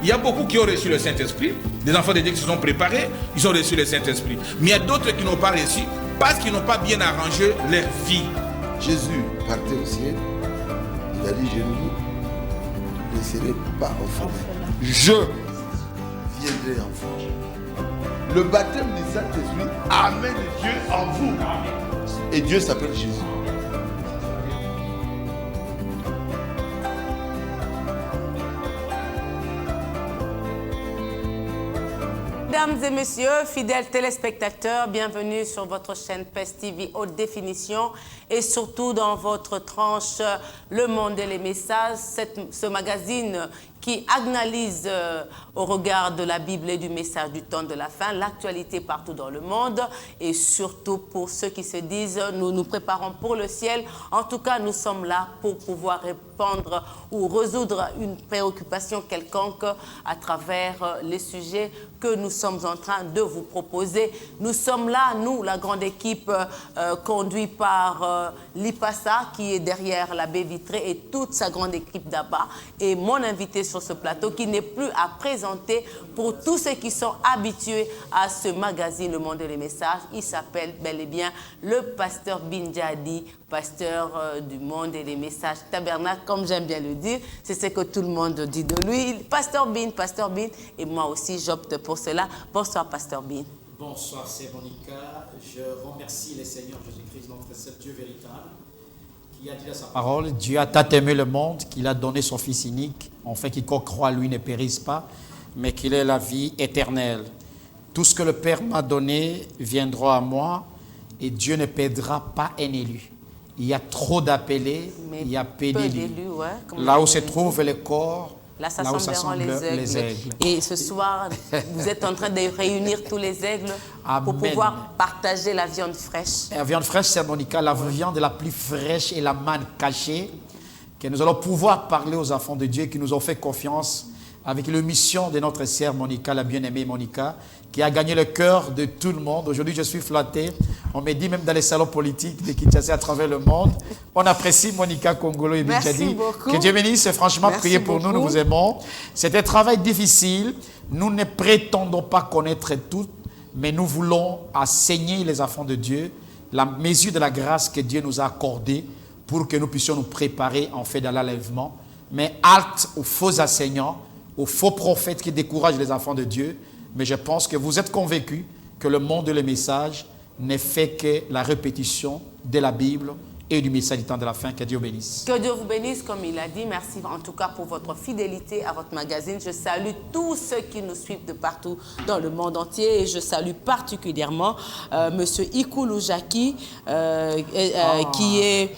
Il y a beaucoup qui ont reçu le Saint-Esprit, des enfants de Dieu qui se sont préparés, ils ont reçu le Saint-Esprit. Mais il y a d'autres qui n'ont pas reçu parce qu'ils n'ont pas bien arrangé leur vie. Jésus partait au ciel, il a dit, je ne vous laisserai pas orphelin. Je viendrai en vous. Le baptême du Saint-Esprit amène Dieu en vous. Et Dieu s'appelle Jésus. Mesdames et messieurs, fidèles téléspectateurs, bienvenue sur votre chaîne PES TV Haute Définition et surtout dans votre tranche Le Monde et les Messages, ce magazine qui analyse au regard de la Bible et du message du temps de la fin, l'actualité partout dans le monde et surtout pour ceux qui se disent nous nous préparons pour le ciel. En tout cas, nous sommes là pour pouvoir répondre ou résoudre une préoccupation quelconque à travers les sujets que nous sommes en train de vous proposer. Nous sommes là, nous, la grande équipe conduite par l'IPASA qui est derrière la baie vitrée et toute sa grande équipe d'Abba. Et mon invité sur ce plateau qui n'est plus à présenter pour tous ceux qui sont habitués à ce magazine Le Monde et les Messages. Il s'appelle bel et bien le pasteur Bin Jadi, pasteur du Monde et les Messages Tabernacle, comme j'aime bien le dire. C'est ce que tout le monde dit de lui. Pasteur Bin, et moi aussi j'opte pour cela. Bonsoir Pasteur Bin. Bonsoir, c'est Monica. Je remercie le Seigneur Jésus-Christ, notre seul Dieu véritable, qui a dit à sa parole, Dieu a tant aimé le monde qu'il a donné son Fils unique, en fait quiconque croit à lui ne périsse pas, mais qu'il ait la vie éternelle. Tout ce que le Père m'a donné viendra à moi, et Dieu ne perdra pas un élu. Il y a trop d'appelés, il y a peu d'élus. Ouais, là où se trouvent les corps, là où s'assemblent les aigles. Et ce soir, vous êtes en train de réunir tous les aigles pour pouvoir partager la viande fraîche. La viande fraîche, c'est Monica, la viande la plus fraîche et la manne cachée, que nous allons pouvoir parler aux enfants de Dieu qui nous ont fait confiance avec la mission de notre sœur Monica, la bien-aimée Monica, qui a gagné le cœur de tout le monde. Aujourd'hui, je suis flatté. On me dit même dans les salons politiques de Kinshasa à travers le monde. On apprécie Monica Kongolo et Binjadi. Que Dieu bénisse. Franchement, priez pour nous, nous vous aimons. C'est un travail difficile. Nous ne prétendons pas connaître tout, mais nous voulons enseigner les enfants de Dieu la mesure de la grâce que Dieu nous a accordée pour que nous puissions nous préparer en fait dans l'enlèvement. Mais halte aux faux enseignants, aux faux prophètes qui découragent les enfants de Dieu. Mais je pense que vous êtes convaincus que le monde et le message n'est fait que la répétition de la Bible et du message du temps de la fin. Que Dieu bénisse. Que Dieu vous bénisse, comme il a dit. Merci en tout cas pour votre fidélité à votre magazine. Je salue tous ceux qui nous suivent de partout dans le monde entier et je salue particulièrement Monsieur Ikulu Jackie qui est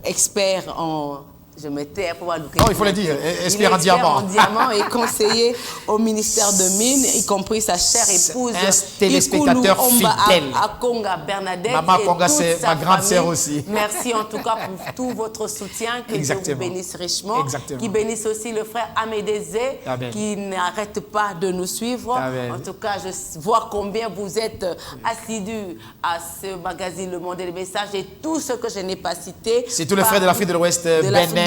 expert en... Je me tais pour voir. Non, il faut le dire, expert en diamant. En diamant et conseiller au ministère de Mines, y compris sa chère épouse. Un téléspectateur fidèle. Akonga Bernadette. Maman Konga, c'est ma grande sœur aussi. Merci en tout cas pour tout votre soutien. Que Dieu vous bénisse richement. Exactement. Qui bénisse aussi le frère Amédézé, qui n'arrête pas de nous suivre. Amen. En tout cas, je vois combien vous êtes assidus à ce magazine Le Monde et les Messages et tout ce que je n'ai pas cité. C'est tous les frères de l'Afrique de l'Ouest, Bénin,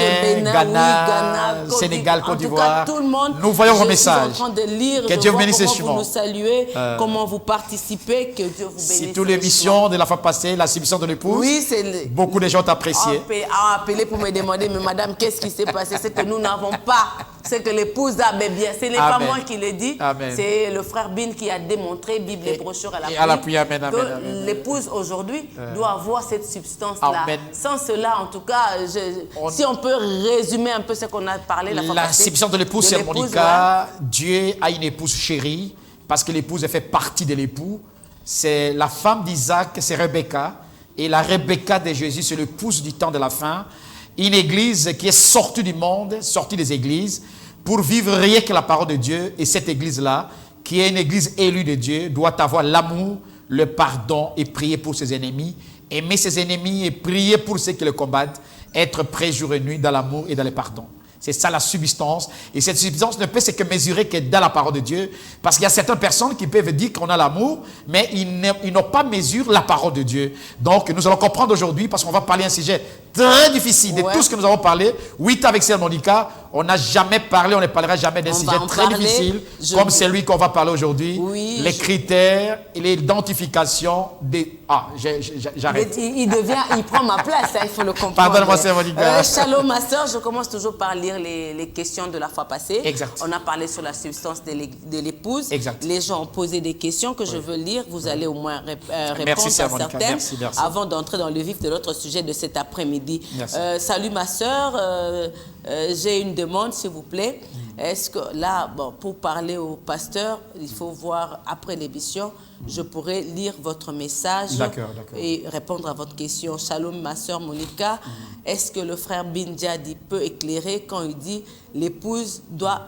Ghana, Sénégal, Côte d'Ivoire. Tout le monde. Nous voyons vos messages. Je suis en train de lire. Que Dieu vous bénisse comment vous nous saluez, comment vous participez. Que Dieu vous bénisse. C'est toutes les missions de la fois passée, la submission de l'épouse. Oui, c'est beaucoup de gens t'apprécient. A appelé pour me demander, mais madame, qu'est-ce qui s'est passé? C'est que nous n'avons pas ce que l'épouse a, mais bien. Ce n'est pas moi qui le dis. C'est le frère Bin qui a démontré, Bible et brochure à l'appui, que l'épouse aujourd'hui doit avoir cette substance-là. Sans cela, en tout cas, si on peut résumer un peu ce qu'on a parlé la fois passée. La substance de l'épouse, c'est Monica. Dieu a une épouse chérie parce que l'épouse fait partie de l'époux. C'est la femme d'Isaac, c'est Rebecca. Et la Rebecca de Jésus, c'est l'épouse du temps de la fin. Une église qui est sortie du monde, sortie des églises, pour vivre rien que la parole de Dieu. Et cette église-là, qui est une église élue de Dieu, doit avoir l'amour, le pardon et prier pour ses ennemis. Aimer ses ennemis et prier pour ceux qui le combattent. Être prêt jour et nuit dans l'amour et dans le pardon. C'est ça la substance. Et cette substance ne peut se que mesurer que dans la parole de Dieu. Parce qu'il y a certaines personnes qui peuvent dire qu'on a l'amour, mais ils n'ont pas mesuré la parole de Dieu. Donc nous allons comprendre aujourd'hui, parce qu'on va parler d'un sujet très difficiles. De tout ce que nous avons parlé, 8 ans avec Sœur Monica, on n'a jamais parlé, on ne parlera jamais d'un sujet très difficile comme celui qu'on va parler aujourd'hui. Oui, les critères et l'identification des... Ah, j'arrête. Il prend ma place, il faut le comprendre. Pardonne-moi, Sœur Monica. Shalom, ma sœur, je commence toujours par lire les questions de la fois passée. Exact. On a parlé sur la substance de l'épouse. Exact. Les gens ont posé des questions que je veux lire. Vous allez au moins répondre Merci, à Sœur Monica. certaines Merci. avant d'entrer dans le vif de notre sujet de cet après-midi. Salut, ma sœur. J'ai une demande, s'il vous plaît. Est-ce que là, bon, pour parler au pasteur, il faut voir après l'émission, je pourrais lire votre message et répondre à votre question. Shalom, ma sœur Monica. Est-ce que le frère Bindiadi peut éclairer quand il dit l'épouse doit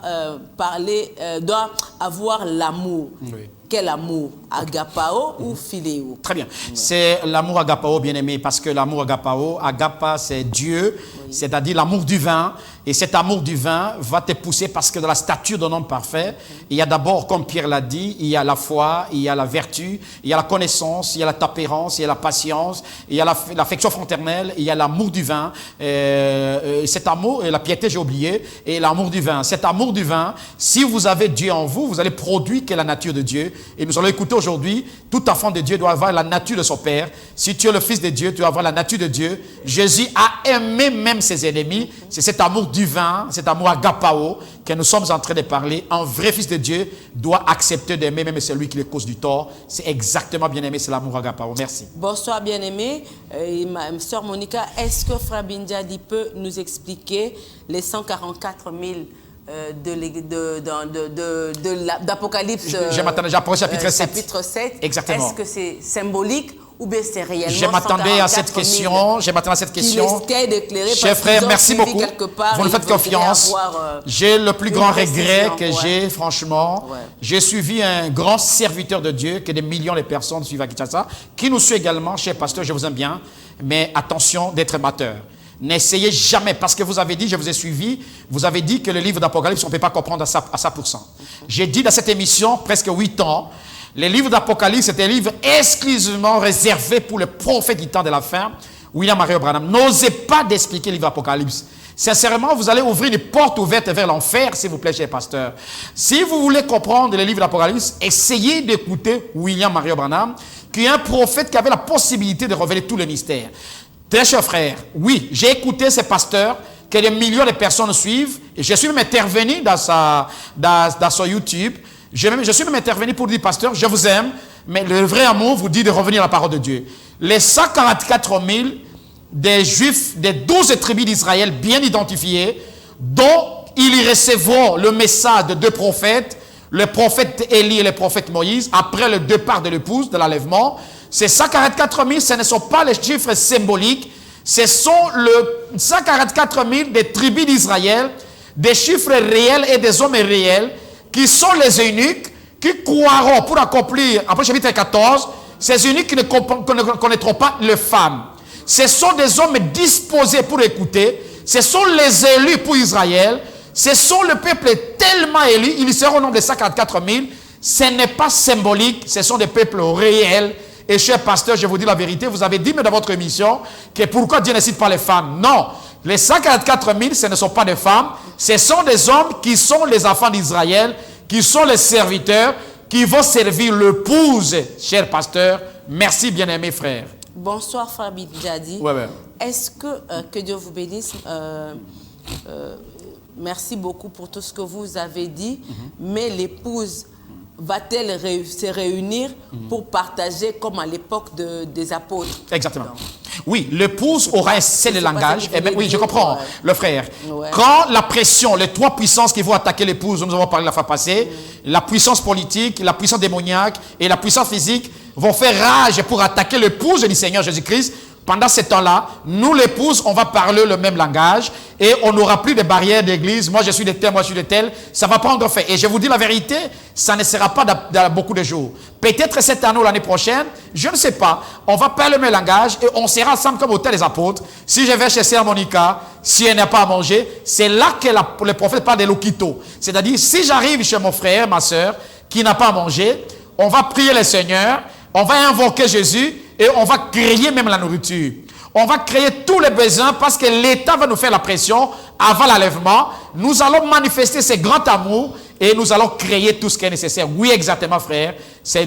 doit avoir l'amour? Oui. Quel amour? Agapao ou philéo? Très bien. C'est l'amour agapao, bien-aimé, parce que l'amour agapao, agapa, c'est Dieu, c'est-à-dire l'amour du vin. Et cet amour du vin va te pousser parce que dans la stature d'un homme parfait, il y a d'abord, comme Pierre l'a dit, il y a la foi, il y a la vertu, il y a la connaissance, il y a la tempérance, il y a la patience, il y a l'affection fraternelle, il y a l'amour du vin. Cet amour, et la piété, j'ai oublié, et l'amour du vin. Cet amour du vin, si vous avez Dieu en vous, vous allez produire que la nature de Dieu. Et nous allons écouter aujourd'hui, tout enfant de Dieu doit avoir la nature de son Père. Si tu es le Fils de Dieu, tu dois avoir la nature de Dieu. Jésus a aimé même ses ennemis. C'est cet amour divin, cet amour agapao que nous sommes en train de parler. Un vrai Fils de Dieu doit accepter d'aimer même celui qui les cause du tort. C'est exactement, bien-aimé, c'est l'amour agapao. Merci. Bonsoir, bien-aimé. Ma sœur Monica, est-ce que frère Bindiadi peut nous expliquer les 144 000 d'Apocalypse, j'approche chapitre 7. Chapitre 7. Exactement. Est-ce que c'est symbolique ou bien c'est réellement? Je m'attendais à cette question. Cher frère, merci beaucoup. Vous nous faites confiance. J'ai le plus grand regret que j'ai, franchement. J'ai suivi un grand serviteur de Dieu, que des millions de personnes suivent à Kinshasa, qui nous suit également, cher pasteur, je vous aime bien, mais attention d'être amateur. N'essayez jamais, parce que vous avez dit, je vous ai suivi, vous avez dit que le livre d'Apocalypse, on ne peut pas comprendre à 100%. J'ai dit dans cette émission, presque 8 ans, les livres d'Apocalypse, c'est un livre exclusivement réservé pour les prophètes du temps de la fin. William Mario Branham, n'osez pas d'expliquer le livre d'Apocalypse. Sincèrement, vous allez ouvrir une porte ouverte vers l'enfer, s'il vous plaît, cher pasteur. Si vous voulez comprendre les livres d'Apocalypse, essayez d'écouter William Mario Branham, qui est un prophète qui avait la possibilité de révéler tous les mystères. Très cher frère, oui, j'ai écouté ces pasteurs que des millions de personnes suivent. Et je suis même intervenu dans son YouTube. Je suis même intervenu pour dire, pasteur, je vous aime, mais le vrai amour vous dit de revenir à la parole de Dieu. Les 144 000 des Juifs des 12 tribus d'Israël bien identifiés, dont ils recevront le message de 2 prophètes, le prophète Élie et le prophète Moïse, après le départ de l'épouse, de l'enlèvement. Ces 144 000, ce ne sont pas les chiffres symboliques, ce sont les 144 000 des tribus d'Israël, des chiffres réels et des hommes réels, qui sont les eunuques, qui croiront pour accomplir, après chapitre 14, ces eunuques qui ne connaîtront pas les femmes. Ce sont des hommes disposés pour écouter, ce sont les élus pour Israël, ce sont le peuple tellement élu, ils seront au nombre de 144 000, ce n'est pas symbolique, ce sont des peuples réels. Et cher pasteur, je vous dis la vérité, vous avez dit mais dans votre émission que pourquoi Dieu ne cite pas les femmes. Non, les 144 000, ce ne sont pas des femmes, ce sont des hommes qui sont les enfants d'Israël, qui sont les serviteurs, qui vont servir l'épouse, cher pasteur. Merci, bien-aimé frère. Bonsoir, frère Bindiadi. Ouais. Est-ce que Dieu vous bénisse, merci beaucoup pour tout ce que vous avez dit, mais l'épouse va-t-elle se réunir pour partager comme à l'époque des apôtres? Exactement. Oui, l'épouse aura un seul langage. Oui, je comprends, le frère. Ouais. Quand la pression, les 3 puissances qui vont attaquer l'épouse, nous avons parlé la fois passée, la puissance politique, la puissance démoniaque et la puissance physique vont faire rage pour attaquer l'épouse du Seigneur Jésus-Christ. Pendant ce temps-là, nous, l'épouse, on va parler le même langage et on n'aura plus de barrières d'église. Moi, je suis de tel, moi, je suis de tel. Ça va prendre fin. Et je vous dis la vérité, ça ne sera pas dans beaucoup de jours. Peut-être cette année ou l'année prochaine, je ne sais pas. On va parler le même langage et on sera ensemble comme au tel des apôtres. Si je vais chez Sœur Monica, si elle n'a pas à manger, c'est là que le prophète parle de l'okito. C'est-à-dire, si j'arrive chez mon frère, ma soeur, qui n'a pas à manger, on va prier le Seigneur, on va invoquer Jésus, et on va créer même la nourriture. On va créer tous les besoins parce que l'État va nous faire la pression avant l'enlèvement. Nous allons manifester ce grand amour et nous allons créer tout ce qui est nécessaire. Oui, exactement, frère.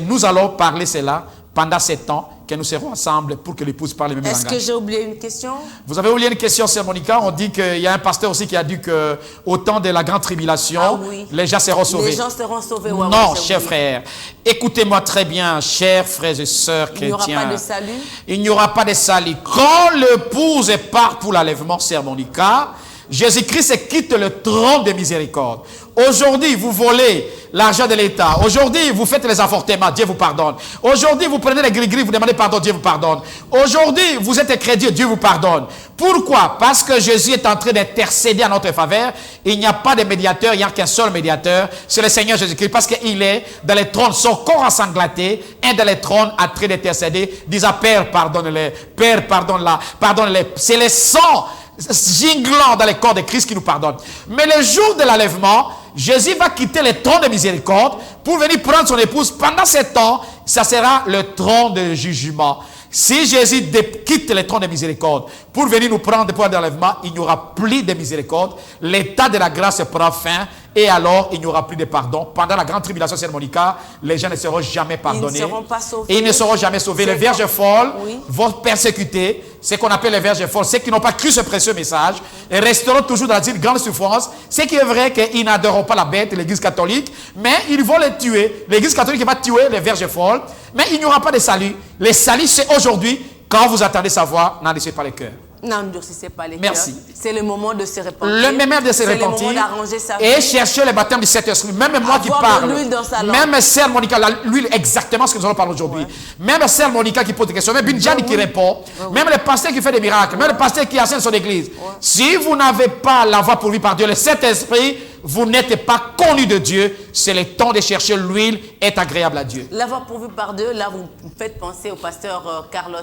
Nous allons parler cela pendant 7 ans que nous serons ensemble pour que l'épouse parle le même langage. Est-ce que j'ai oublié une question? Vous avez oublié une question, Sœur Monica. On dit qu'il y a un pasteur aussi qui a dit qu'au temps de la grande tribulation, les gens seront sauvés. Les gens seront sauvés. Non, chers frères. Écoutez-moi très bien, chers frères et sœurs chrétiens. Il n'y aura pas de salut? Il n'y aura pas de salut. Quand l'épouse part pour l'enlèvement, Sœur Monica, Jésus-Christ quitte le trône de miséricorde. Aujourd'hui, vous volez l'argent de l'État. Aujourd'hui, vous faites les avortements, Dieu vous pardonne. Aujourd'hui, vous prenez les gris-gris, vous demandez pardon, Dieu vous pardonne. Aujourd'hui, vous êtes crédible, Dieu vous pardonne. Pourquoi? Parce que Jésus est en train d'intercéder en notre faveur. Il n'y a pas de médiateur, il n'y a qu'un seul médiateur, c'est le Seigneur Jésus-Christ, parce qu'il est dans les trônes, son corps ensanglanté, un dans les trônes en train d'intercéder, disant, Père, pardonne-les, Père, pardonne-la, pardonne-les. C'est le sang ginglant dans les corps de Christ qui nous pardonne. Mais le jour de l'enlèvement, Jésus va quitter le trône de miséricorde pour venir prendre son épouse. Pendant ce temps, ça sera le trône de jugement. Si Jésus quitte le trône de miséricorde pour venir nous prendre pour l'enlèvement, il n'y aura plus de miséricorde. L'état de la grâce prend fin et alors il n'y aura plus de pardon. Pendant la grande tribulation, Sœur Monica, les gens ne seront jamais pardonnés. Ils ne seront pas sauvés. Et ils ne seront jamais sauvés. Les vierges folles vont persécuter. Ce qu'on appelle les vierges folles, ceux qui n'ont pas cru ce précieux message, et resteront toujours dans une grande souffrance. Ce qui est vrai qu'ils n'adoreront pas la bête, l'église catholique, mais ils vont les tuer. L'église catholique va tuer les vierges folles, mais il n'y aura pas de salut. Le salut, c'est aujourd'hui. Quand vous attendez sa voix, n'endurcissez pas le cœur. N'endurcissez pas les cœurs. Merci. C'est le moment de se repentir. Le moment de se repentir. C'est le moment d'arranger sa vie. Et chercher le baptême du Saint-Esprit. Même moi qui parle. De l'huile dans sa langue. Même Sœur Monica, l'huile, exactement ce que nous allons parler aujourd'hui. Ouais. Même Sœur Monica qui pose des questions. Même Binjani qui répond. Même le pasteur qui fait des miracles. Même le pasteur qui enseigne son église. Si vous n'avez pas la voix pourvue par Dieu, le Saint-Esprit, vous n'êtes pas connu de Dieu. C'est le temps de chercher l'huile est agréable à Dieu. La voix pourvue par Dieu, là vous faites penser au pasteur Carlos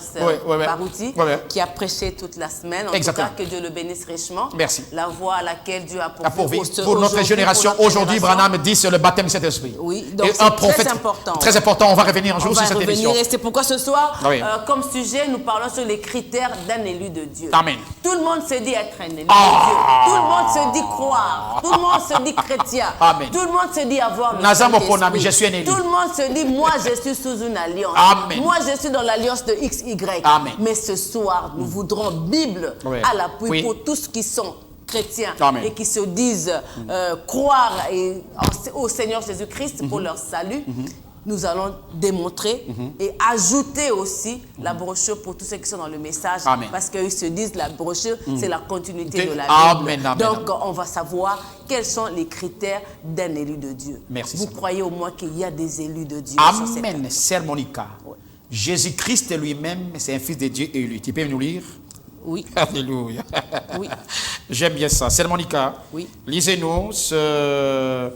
Barouti qui a prêché toute la semaine. En tout cas, que Dieu le bénisse richement. Merci. La voix à laquelle Dieu a pourvu pour notre génération. Aujourd'hui, Branham dit c'est le baptême du Saint-Esprit. Oui, donc c'est très important. Très important, on va revenir un jour sur cette émission. Et c'est pourquoi ce soir, comme sujet, nous parlons sur les critères d'un élu de Dieu. Amen. Tout le monde se dit être un élu de Dieu. Tout le monde se dit croire. Tout le monde se dit chrétien. Amen. Tout le monde se dit avoir le Saint-Esprit. Je suis un élu. Tout le monde se dit, moi je suis sous une alliance. Amen. Moi je suis dans l'alliance de XY. Amen. Mais ce soir, nous voudrons Bible à l'appui pour tous qui sont chrétiens et qui se disent croire au Seigneur Jésus-Christ pour leur salut. Nous allons démontrer et ajouter aussi la brochure pour tous ceux qui sont dans le message. Amen. Parce qu'ils se disent la brochure, c'est la continuité de la Bible. Amen. Donc, on va savoir quels sont les critères d'un élu de Dieu. Merci. Vous croyez au moins qu'il y a des élus de Dieu. Amen, Sœur Monica. Ouais. Jésus-Christ lui-même, c'est un fils de Dieu élu. Tu peux nous lire? Oui. Alléluia. Oui. J'aime bien ça. Sœur Monica, lisez-nous ce...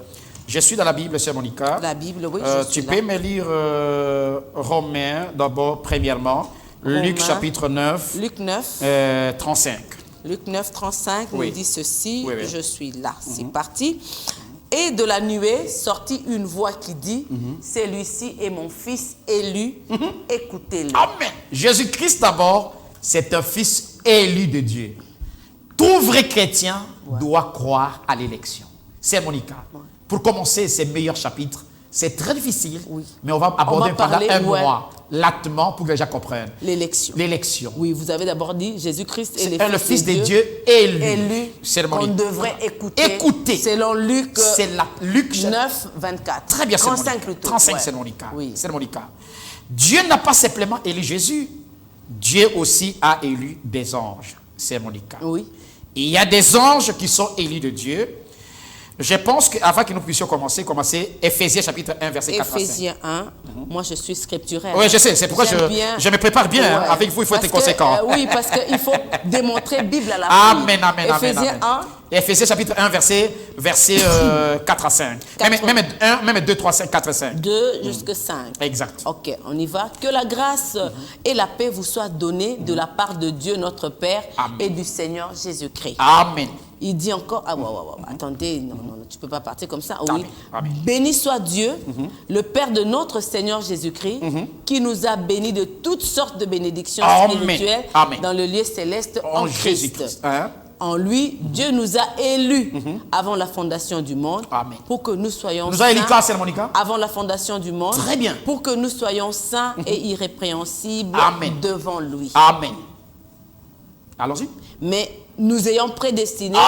Je suis dans la Bible, Sœur Monica. La Bible, oui. Tu peux me lire Romains, d'abord, premièrement. Romain, Luc chapitre 9. Luc 9. 35. Luc 9, 35 nous dit ceci. Oui. Je suis là. C'est parti. Et de la nuée sortit une voix qui dit, celui-ci est mon fils élu, écoutez-le. Amen. Jésus-Christ d'abord, c'est un fils élu de Dieu. Tout vrai chrétien doit croire à l'élection. C'est Monica. Pour commencer ces meilleurs chapitres, c'est très difficile, mais on va aborder pendant un mois latement pour que les gens comprennent. L'élection. L'élection. Oui, vous avez d'abord dit Jésus-Christ est le Fils de Dieu élu. On devrait écouter. Selon Luc, Luc 9, 24. Très bien, 35 plutôt. 35, c'est Monica. Oui. C'est Monica. Dieu n'a pas simplement élu Jésus. Dieu aussi a élu des anges. C'est Monica. Oui. Il y a des anges qui sont élus de Dieu. Je pense qu'avant que nous puissions commencer Éphésiens chapitre 1, verset 4 à 5. Éphésiens 1, moi je suis scripturaire. Oui, je sais, c'est pourquoi je me prépare bien. Avec vous, il faut être conséquent. Oui, parce qu'il faut démontrer Bible à la fin. Amen. Éphésiens 1. Éphésiens chapitre 1, verset 4 à 5. Même 2, 3, 5, 4 à 5. 2 jusqu'à 5. Exact. Ok, on y va. Que la grâce et la paix vous soient données de la part de Dieu notre Père et du Seigneur Jésus-Christ. Amen. Il dit encore, attendez, non, tu ne peux pas partir comme ça. Oui. Amen. Amen. Béni soit Dieu, le Père de notre Seigneur Jésus-Christ, qui nous a bénis de toutes sortes de bénédictions spirituelles dans le lieu céleste en Christ. Hein? En lui, Dieu nous a élus avant la fondation du monde pour que nous soyons saints. Nous élus, Sœur Monica? Avant la fondation du monde. Très bien. Pour que nous soyons saints et irrépréhensibles devant lui. Amen. Allons-y. Mais nous ayons prédestiné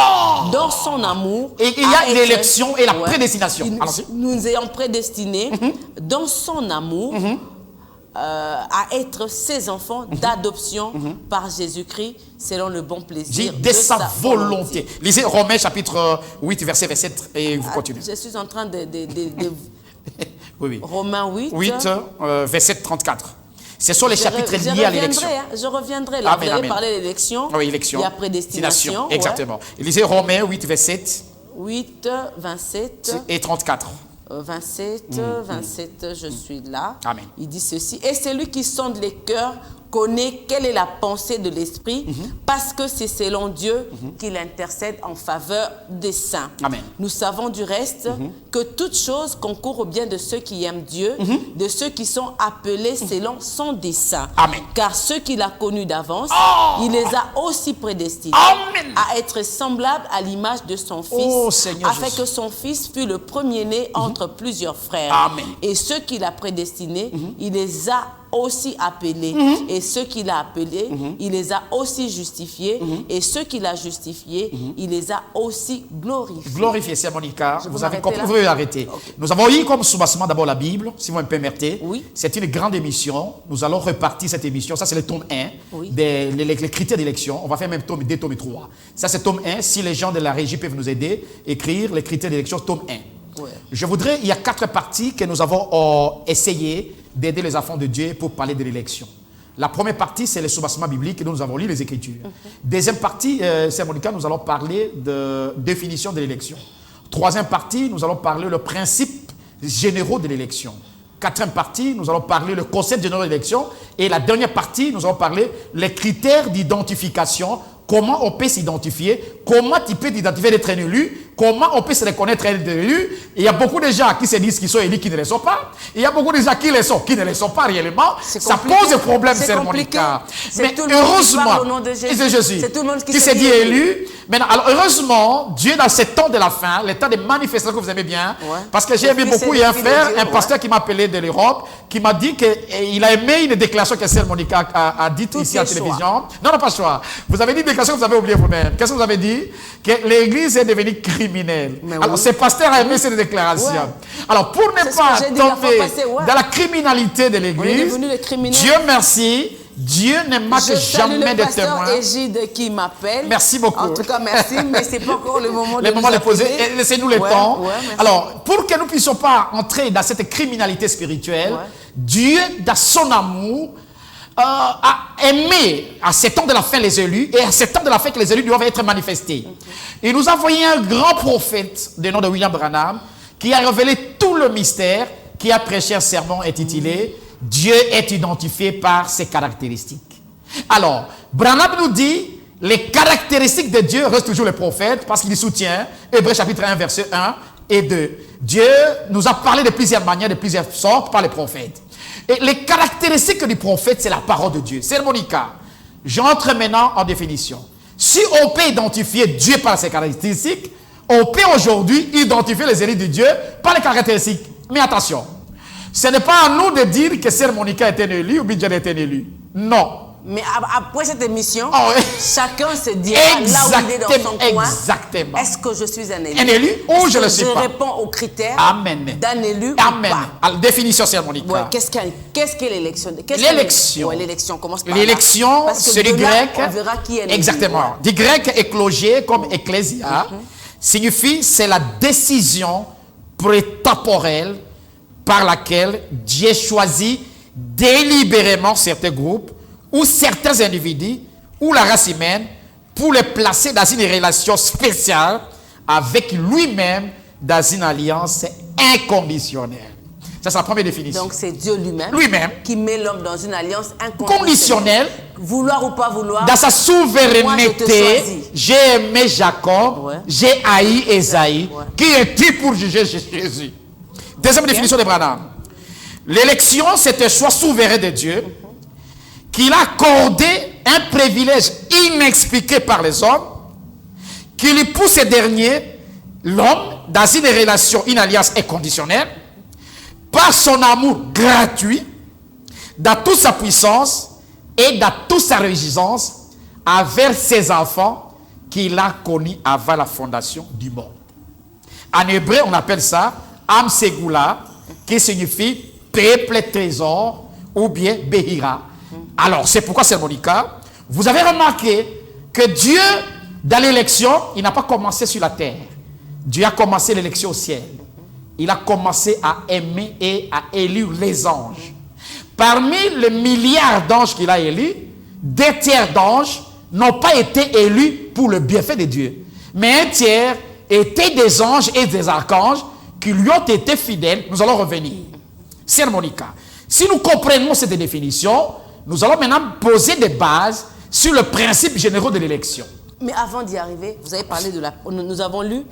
dans son amour. Et il y a l'élection et la prédestination. Nous ayons prédestiné dans son amour à être ses enfants d'adoption par Jésus-Christ selon le bon plaisir de sa volonté. Lisez Romains chapitre 8, verset 7 et vous continuez. Je suis en train de oui. Romains 8, verset 34. Ce sont les chapitres liés à l'élection. Je reviendrai là. Vous allez parler de l'élection. Oui, élection. Il y a prédestination. Exactement. Lisez Romains 8, 27. 8, 27. Et 34. 27, je suis là. Amen. Il dit ceci. Et celui qui sonde les cœurs connaît quelle est la pensée de l'Esprit, parce que c'est selon Dieu qu'il intercède en faveur des saints. Amen. Nous savons du reste que toute chose concourt au bien de ceux qui aiment Dieu, de ceux qui sont appelés selon son dessein. Amen. Car ceux qu'il a connus d'avance, il les a aussi prédestinés à être semblables à l'image de son Fils, afin que son Fils fût le premier-né entre plusieurs frères. Amen. Et ceux qu'il a prédestinés, il les a aussi appelés. Et ceux qu'il a appelés, il les a aussi justifiés. Et ceux qu'il a justifiés, il les a aussi glorifiés. Glorifiés, c'est Monica. Vous avez compris, vous pouvez arrêter. Okay. Nous avons eu comme soubassement d'abord la Bible, si vous me permettez. Oui. C'est une grande émission. Nous allons repartir cette émission. Ça, c'est le tome 1, oui. les critères d'élection. On va faire même tome 2, tome 3. Ça, c'est tome 1. Si les gens de la régie peuvent nous aider, écrire les critères d'élection, tome 1. Ouais. Je voudrais, il y a 4 parties que nous avons essayé d'aider les enfants de Dieu pour parler de l'élection. La première partie, c'est le soubassement biblique dont nous avons lu les Écritures. Deuxième partie, c'est Monica, nous allons parler de définition de l'élection. Troisième partie, nous allons parler le principe généraux de l'élection. Quatrième partie, nous allons parler le concept général de l'élection. Et la dernière partie, nous allons parler les critères d'identification. Comment on peut s'identifier? Comment tu peux t'identifier d'être un élu? Comment on peut se reconnaître être élu? Il y a beaucoup de gens qui se disent qu'ils sont élus qui ne le sont pas. Il y a beaucoup de gens qui le sont, qui ne le sont pas réellement. Ça pose des problèmes, c'est Monica. Mais heureusement, c'est Jésus qui s'est dit élu. Maintenant, alors heureusement, Dieu dans ces temps de la fin, les temps de manifestation que vous aimez bien, parce que j'ai aimé beaucoup, il y a un frère, un pasteur qui m'a appelé de l'Europe, qui m'a dit qu'il a aimé une déclaration que Sœur Monica a dite ici à la télévision. Non, pas choix. Vous avez dit une déclaration que vous avez oubliée vous-même. Qu'est-ce que vous avez dit? Que l'Église est devenue criminelle. Alors, ce pasteur a aimé cette déclaration. Alors, pour ne pas tomber dans la criminalité de l'Église, Dieu merci, Dieu ne manque jamais de témoins. Égide qui m'appelle. Merci beaucoup. En tout cas, merci, mais ce n'est pas encore le moment de poser. Laissez-nous le temps. Alors, pour que nous ne puissions pas entrer dans cette criminalité spirituelle, Dieu, dans son amour, a aimé à ces temps de la fin les élus, et à ces temps de la fin que les élus doivent être manifestés. Il nous a envoyé un grand prophète du nom de William Branham qui a révélé tout le mystère, qui a prêché un sermon intitulé « Dieu est identifié par ses caractéristiques ». Alors, Branham nous dit les caractéristiques de Dieu restent toujours le prophète parce qu'il soutient Hébreux chapitre 1 verset 1 et 2. Dieu nous a parlé de plusieurs manières, de plusieurs sortes par les prophètes. Et les caractéristiques du prophète, c'est la parole de Dieu. C'est Monica. J'entre maintenant en définition. Si on peut identifier Dieu par ses caractéristiques, on peut aujourd'hui identifier les élus de Dieu par les caractéristiques. Mais attention, ce n'est pas à nous de dire que Sœur Monica est un élu ou bien Dieu est un élu. Non. Mais après cette émission, chacun se dira là où il est dans son coin. Exactement. Est-ce que je suis un élu? Un élu ou je le suis pas? Je réponds aux critères d'un élu ou pas. Alors, définition, Sœur Monica. Ouais, qu'est-ce qu'est l'élection? L'élection. L'élection, commence par là. L'élection, c'est du grec. On verra qui est l'élu. Exactement. Du grec, écloger, comme ecclésia, signifie c'est la décision prétemporelle par laquelle Dieu choisit délibérément certains groupes ou certains individus ou la race humaine pour les placer dans une relation spéciale avec lui-même dans une alliance inconditionnelle. Ça, c'est la première définition. Donc, c'est Dieu lui-même qui met l'homme dans une alliance inconditionnelle. Vouloir ou pas vouloir. Dans sa souveraineté, j'ai aimé Jacob, j'ai haï Esaïe. Qui est-il pour juger Jésus? Deuxième définition de Branham. L'élection, c'est un choix souverain de Dieu qu'il a accordé un privilège inexpliqué par les hommes qui lui pousse ces derniers, l'homme, dans une relation, une alliance inconditionnelle, par son amour gratuit, dans toute sa puissance et dans toute sa réjouissance, envers ses enfants qu'il a connus avant la fondation du monde. En hébreu, on appelle ça Am Segula, qui signifie peuple trésor ou bien Behira. Alors, c'est pourquoi, Sœur Monica, vous avez remarqué que Dieu, dans l'élection, il n'a pas commencé sur la terre. Dieu a commencé l'élection au ciel. Il a commencé à aimer et à élire les anges. Parmi les milliards d'anges qu'il a élus, 2 tiers d'anges n'ont pas été élus pour le bienfait de Dieu. Mais 1 tiers étaient des anges et des archanges qui lui ont été fidèles. Nous allons revenir. Sœur Monica, si nous comprenons cette définition, nous allons maintenant poser des bases sur le principe général de l'élection. Mais avant d'y arriver, vous avez parlé de la... Nous avons lu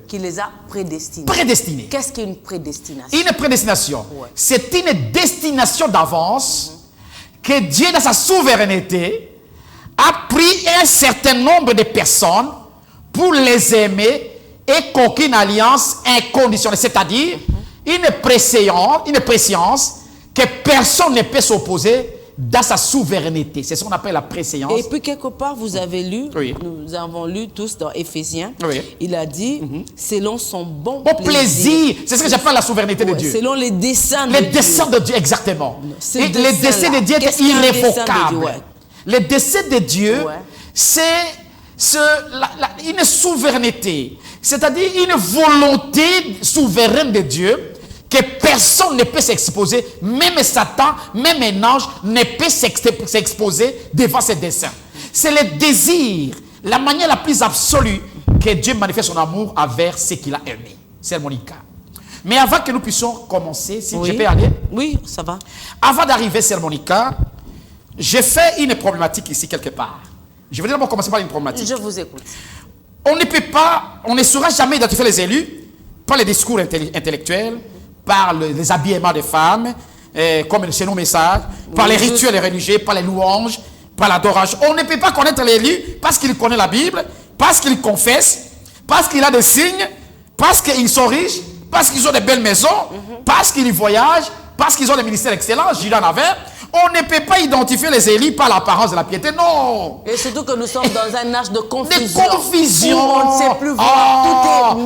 qu'il les a prédestinés. Prédestinés. Qu'est-ce qu'une prédestination? Une prédestination, c'est une destination d'avance que Dieu, dans sa souveraineté, a pris un certain nombre de personnes pour les aimer et conquérir une alliance inconditionnelle. C'est-à-dire une préséance que personne ne peut s'opposer dans sa souveraineté. C'est ce qu'on appelle la préséance. Et puis quelque part, vous avez lu, nous avons lu tous dans Éphésiens, il a dit, selon son bon plaisir. C'est ce que j'appelle la souveraineté de Dieu. Selon les desseins de Dieu. Les desseins de Dieu, exactement. Et les desseins de Dieu étaient irrévocables. Les desseins de Dieu, c'est une souveraineté. C'est-à-dire une volonté souveraine de Dieu que personne ne peut s'exposer, même Satan, même un ange ne peut s'exposer devant ses desseins. C'est le désir, la manière la plus absolue que Dieu manifeste son amour envers ce qu'il a aimé. C'est Monica. Mais avant que nous puissions commencer, si je peux aller. Oui, ça va. Avant d'arriver, Sœur Monica, j'ai fait une problématique ici quelque part. Je vais d'abord commencer par une problématique. Je vous écoute. On ne peut pas, on ne saura jamais identifier les élus par les discours intellectuels, par les habillements des femmes, comme chez nos messages, par les rituels religieux, par les louanges, par l'adoration. On ne peut pas connaître l'élu parce qu'il connaît la Bible, parce qu'il confesse, parce qu'il a des signes, parce qu'ils sont riches, parce qu'ils ont des belles maisons, parce qu'ils voyagent, parce qu'ils ont des ministères excellents. J'y en avais. On ne peut pas identifier les élus par l'apparence de la piété, non. Et surtout que nous sommes dans un âge de confusion. De confusion. On ne sait plus voir.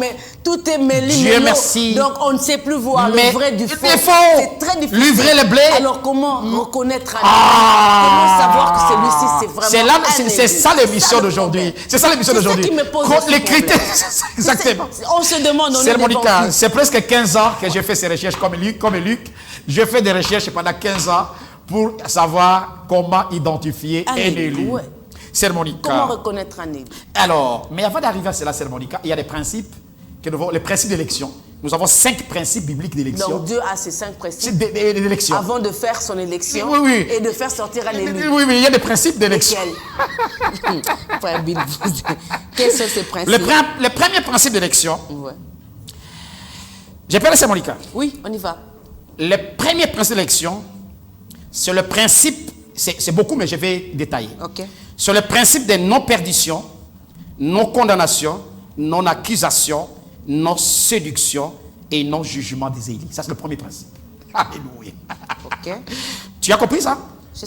Tout est mêlé. Dieu merci. Donc on ne sait plus voir le vrai du faux. C'est très difficile. Le vrai, le blé. Alors comment reconnaître un élu? Comment savoir que celui-ci c'est vraiment c'est ça l'émission d'aujourd'hui. C'est ça l'émission d'aujourd'hui. C'est ça qui me pose les critères. Exactement. On se demande. C'est Monica. C'est presque 15 ans que j'ai fait ces recherches comme Luc. J'ai fait des recherches pendant 15 ans pour savoir comment identifier un élu. Sœur Monica. Comment reconnaître un élu? Alors, mais avant d'arriver à cela, Sœur Monica, il y a des principes, les principes d'élection. Nous avons 5 principes bibliques d'élection. Donc Dieu a ces 5 principes d'élection. Avant de faire son élection et de faire sortir un élu. Oui, il y a des principes d'élection. Quels sont ces principes? Le premier principe d'élection, j'ai parlé, Sœur Monica. Oui, on y va. Le premier principe d'élection, c'est le principe, c'est beaucoup, mais je vais détailler. C'est le principe de non-perdition, non-condamnation, non-accusation, non-séduction et non-jugement des élus. Ça, c'est le premier principe. Alléluia. Tu as compris ça?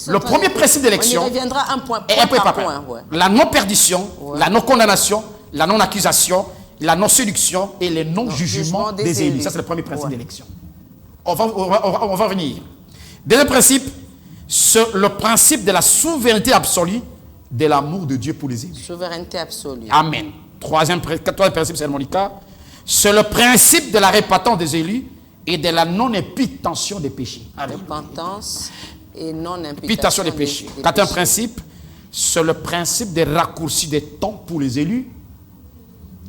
Le premier principe d'élection. On y reviendra un point par point. La non-perdition, la non-condamnation, la non-accusation, la non-séduction et le non-jugement des élus. Ça, c'est le premier principe d'élection. On va revenir. Deuxième principe, c'est le principe de la souveraineté absolue de l'amour de Dieu pour les élus. Souveraineté absolue. Amen. Troisième principe, c'est Monica. C'est le principe de la repentance des élus et de la non-imputation des péchés. Repentance et non-imputation des péchés. Quatrième principe, c'est le principe des raccourcis de temps pour les élus.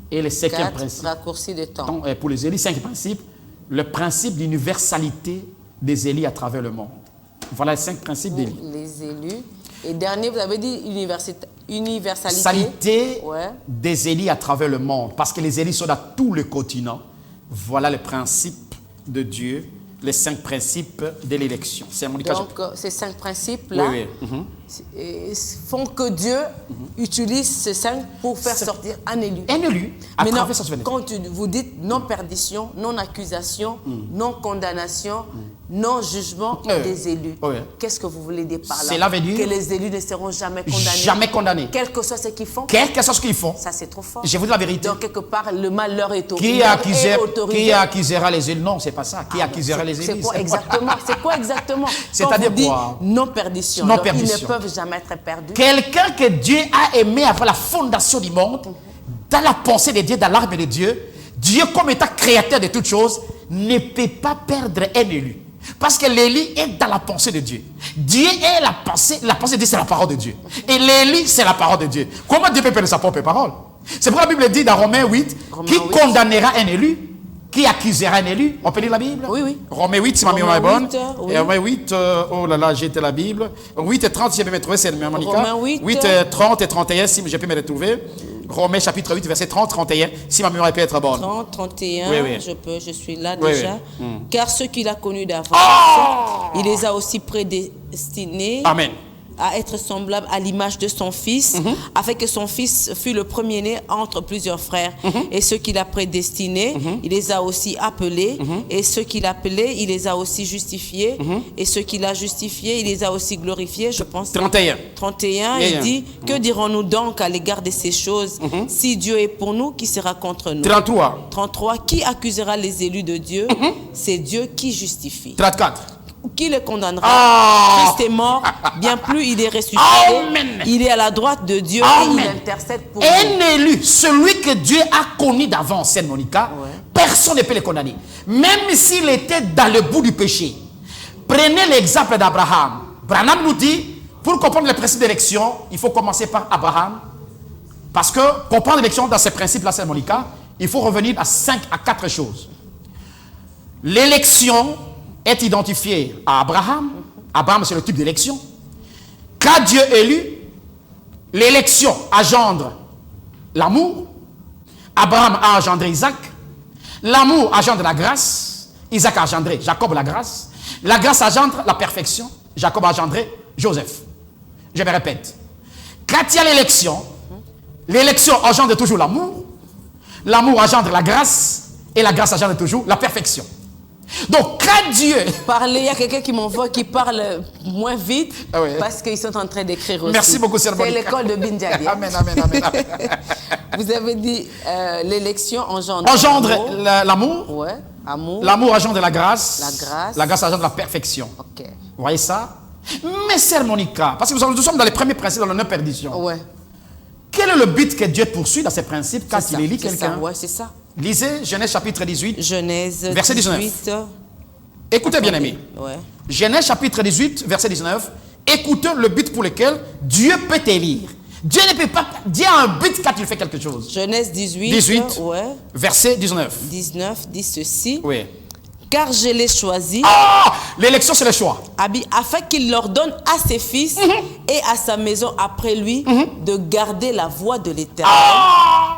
Et le cinquième principe. Raccourcis de temps. Pour les élus, cinquième principe, le principe d'universalité des élus à travers le monde. Voilà les 5 principes d'Élie. Les élus. Et dernier, vous avez dit universalité. Universalité des élus à travers le monde. Parce que les élus sont dans tous les continents. Voilà le principe de Dieu, les 5 principes de l'élection. C'est Monica. Donc, ces 5 principes-là font que Dieu utilise ces 5 pour faire sortir un élu. Un élu à travers sa souveraineté. Quand vous dites non-perdition, non-accusation, non-condamnation, non-jugement des élus, qu'est-ce que vous voulez dire par là? Cela veut dire que les élus ne seront jamais condamnés. Jamais condamnés. Quel que soit ce qu'ils font. Quel que soit ce qu'ils font. Ça, c'est trop fort. Je vous dis la vérité. Donc, quelque part, le mal leur est autorisé. Qui accusera les élus? Non, c'est pas ça. Qui accusera les élus? C'est quoi exactement? C'est quoi exactement? C'est-à-dire quoi? Non-perdition. Ils ne peuvent jamais être perdus. Quelqu'un que Dieu a aimé avant la fondation du monde, dans la pensée de Dieu, dans l'arme de Dieu, Dieu comme étant créateur de toutes choses, ne peut pas perdre un élu. Parce que l'élu est dans la pensée de Dieu. Dieu est la pensée de Dieu, c'est la parole de Dieu. Et l'élu, c'est la parole de Dieu. Comment Dieu peut perdre sa propre parole? C'est pourquoi la Bible dit dans Romains 8, qui condamnera un élu? Qui accusera un élu? On peut lire la Bible? Oui. Romains 8, si ma mémoire est bonne. Romains 8, oh là là, j'ai été la Bible. 8 et 30, si je peux me trouver, c'est le même Monica. Romains 8, 30 et 31, si je peux me retrouver. Romains chapitre 8, verset 30, 31, si ma mémoire peut être bonne. 30, 31, je suis là Oui. déjà. Car ceux qu'il a connus d'avance, il les a aussi prédestinés. Amen. À être semblable à l'image de son fils, afin que son fils fût le premier-né entre plusieurs frères. Et ceux qu'il a prédestinés, il les a aussi appelés. Et ceux qu'il a appelés, il les a aussi justifiés. Et ceux qu'il a justifiés, il les a aussi glorifiés, je pense. 31, il dit, que dirons-nous donc à l'égard de ces choses? Si Dieu est pour nous, qui sera contre nous? 33, qui accusera les élus de Dieu? C'est Dieu qui justifie. 34. Qui le condamnera? Christ est mort, bien plus il est ressuscité. Amen. Il est à la droite de Dieu et il intercède pour nous. Un élu, celui que Dieu a connu d'avance, c'est Monica, personne ne peut le condamner. Même s'il était dans le bout du péché. Prenez l'exemple d'Abraham. Branham nous dit, pour comprendre le principe d'élection, il faut commencer par Abraham. Parce que comprendre l'élection dans ces principes-là, c'est Monica, il faut revenir à 4 choses. L'élection est identifié à Abraham. Abraham, c'est le type d'élection. Quand Dieu élu, l'élection engendre l'amour. Abraham a engendré Isaac. L'amour engendre la grâce. Isaac a engendré Jacob la grâce. La grâce engendre la perfection. Jacob a engendré Joseph. Je me répète. Quand il y a l'élection engendre toujours l'amour. L'amour engendre la grâce. Et la grâce engendre toujours la perfection. Donc, quand Dieu... il y a quelqu'un qui m'envoie qui parle moins vite parce qu'ils sont en train d'écrire aussi. Merci beaucoup, Sœur Monica. C'est l'école de Binjadi. Amen. Vous avez dit l'élection engendre l'amour. Amour. L'amour engendre la grâce. La grâce engendre la perfection. Ok. Vous voyez ça? Mais Sœur Monica, parce que nous sommes dans les premiers principes dans la non-perdition. Quel est le but que Dieu poursuit dans ces principes quand il élit quelqu'un? C'est ça. Lisez Genèse chapitre 18, verset 19. Écoutez, bien-aimés. Genèse chapitre 18, verset 19. Écoutez le but pour lequel Dieu peut t'élire. Dieu ne peut pas... Dieu a un but quand il fait quelque chose. Genèse 18, verset 19. 19 dit ceci. Car je l'ai choisi. L'élection, c'est le choix. Afin qu'il leur donne à ses fils et à sa maison après lui de garder la voie de l'Éternel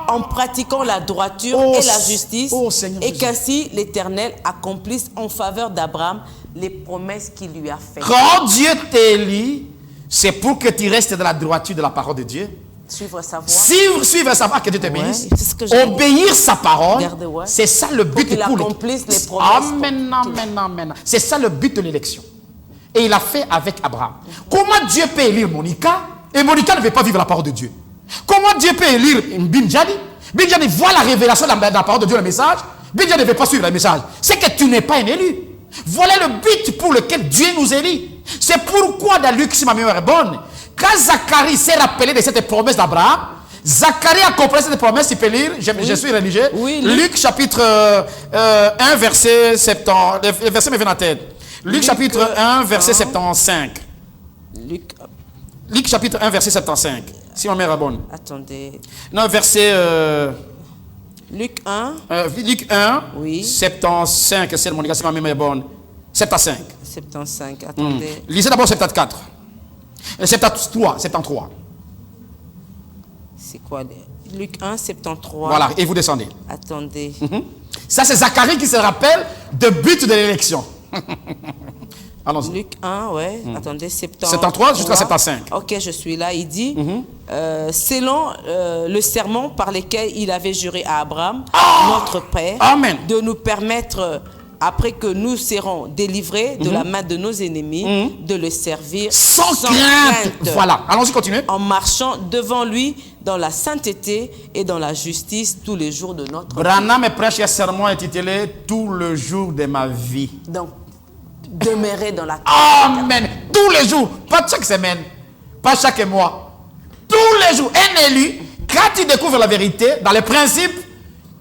en pratiquant la droiture et la justice et qu'ainsi l'Éternel accomplisse en faveur d'Abraham les promesses qu'il lui a faites. Quand Dieu t'élit, c'est pour que tu restes dans la droiture de la parole de Dieu. Suivre sa voie. Suivre sa voie, que Dieu t'obéisse. Obéir sa parole. C'est ça le but pour qu'il accomplisse les promesses. Amen. C'est ça le but de l'élection. Et il a fait avec Abraham. Comment Dieu peut élire Monica? Et Monica ne veut pas vivre la parole de Dieu. Comment Dieu peut élire Binjadi? Binjadi voit la révélation dans la parole de Dieu, le message. Binjadi ne veut pas suivre le message. C'est que tu n'es pas un élu. Voilà le but pour lequel Dieu nous élit. C'est pourquoi dans Luc, si ma mémoire est bonne, quand Zacharie s'est rappelé de cette promesse d'Abraham, Zacharie a compris cette promesse, il peut lire, je suis religieux. Luc chapitre 1, verset 70, le verset me vient en tête. Luc chapitre 1, verset 75. Luc chapitre 1, verset 75. Si ma mère est bonne. Attendez. Non, verset Luc 1. Luc 1, Oui. 75, c'est mon si ma mémoire est bonne. 75. 75, attendez. Lisez d'abord 74. 73. C'est quoi Luc 1, 73. Voilà, et vous descendez. Attendez. Ça, c'est Zacharie qui se rappelle de but de l'élection. Allons-y. Luc 1, ouais. Attendez, 73 jusqu'à 75. Ok, je suis là. Il dit, selon le serment par lequel il avait juré à Abraham, notre Père, Amen. de nous permettre, après que nous serons délivrés de la main de nos ennemis, de le servir Sans crainte. Voilà, allons-y, continuez. en marchant devant lui dans la sainteté et dans la justice tous les jours de notre vie. Branham prêche un sermon intitulé « Tout le jour de ma vie Donc, demeurer dans la ». Amen. Tous les jours, pas chaque semaine, pas chaque mois. Tous les jours, un élu, quand il découvre la vérité, dans les principes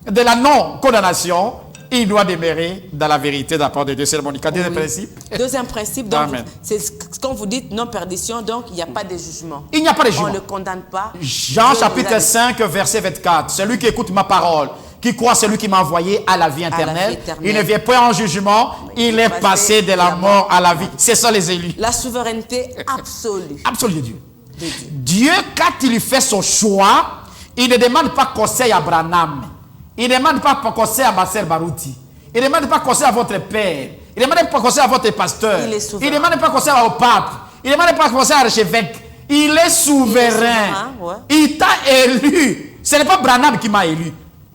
de la non-condamnation, il doit demeurer dans la vérité de la part de Dieu. C'est mon deuxième principe. Deuxième principe, donc, Amen. c'est quand vous dites non-perdition, donc il n'y a pas de jugement. Il n'y a pas de On jugement. ne condamne pas. Jean Dieu chapitre nous a- 5, verset 24. Celui qui écoute ma parole, qui croit celui qui m'a envoyé à la vie éternelle, éternelle. il ne vient pas en jugement, il est passé de la mort à la vie. C'est ça les élus. La souveraineté absolue. Absolu de Dieu. de Dieu. Dieu, quand il fait son choix, il ne demande pas conseil à Branham. Il ne demande pas conseil à Marcel Barouti. Il ne demande pas conseil à votre père. Il ne demande pas conseil à votre pasteur. Il est souverain. Il ne demande pas conseil au pape. Il ne demande pas conseil à l'archevêque. Il est souverain. Ouais. Il t'a élu. Ce n'est pas Branham qui m'a élu.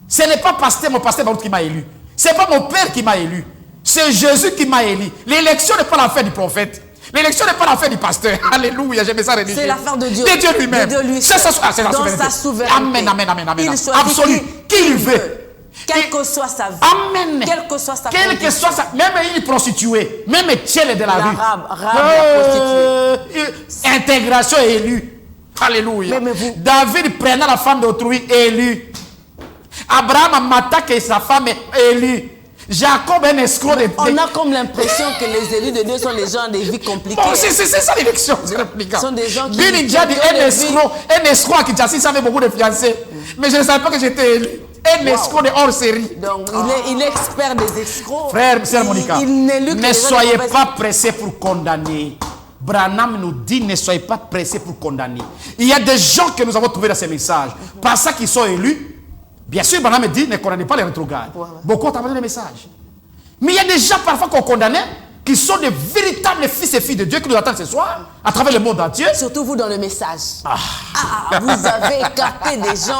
Ce n'est pas mon pasteur Barouti qui m'a élu. Ce n'est pas mon père qui m'a élu. C'est Jésus qui m'a élu. L'élection n'est pas l'affaire du prophète. L'élection n'est pas l'affaire du pasteur. Alléluia, j'aime ça religieux. C'est l'affaire de Dieu. De Dieu lui-même. De Dieu lui C'est seul. c'est la Dans souveraineté. sa souveraineté. Amen, amen, amen, amen. Il choisit Absolu. Qui il veut. Quelle que soit sa vie. Amen. Quelle que soit sa Quelle que condition. soit sa... Même une prostituée. Même Tchèle de la rue. Intégration élue. Alléluia. Mais vous- David prenant la femme d'autrui, élu. Abraham m'attaque et sa femme est élue. Jacob un escroc de... On a comme l'impression que les élus de Dieu sont des gens des vies compliquées. Bon, c'est ça l'élection. C'est Ce sont des gens qui- Billy Dia dit qui ont un des escroc à Kinshasa, il savait beaucoup de fiancés. Mais je ne savais pas que j'étais élu. Un escroc de hors série. Donc, il est expert des escrocs. Frère, sœur Monica, Il n'est lu que ne les gens soyez de mauvaise- pas pressés pour condamner. Branham nous dit ne soyez pas pressés pour condamner. Il y a des gens que nous avons trouvés dans ces messages. Par ça qu'ils sont élus. Bien sûr, Branham dit ne condamnez pas les rétrogrades. Ouais. Beaucoup ont envoyé des messages. Mais il y a des gens parfois qu'on condamnait qui sont de véritables fils et filles de Dieu qui nous attendent ce soir à travers le monde entier. Surtout vous dans le message. Vous avez écarté des gens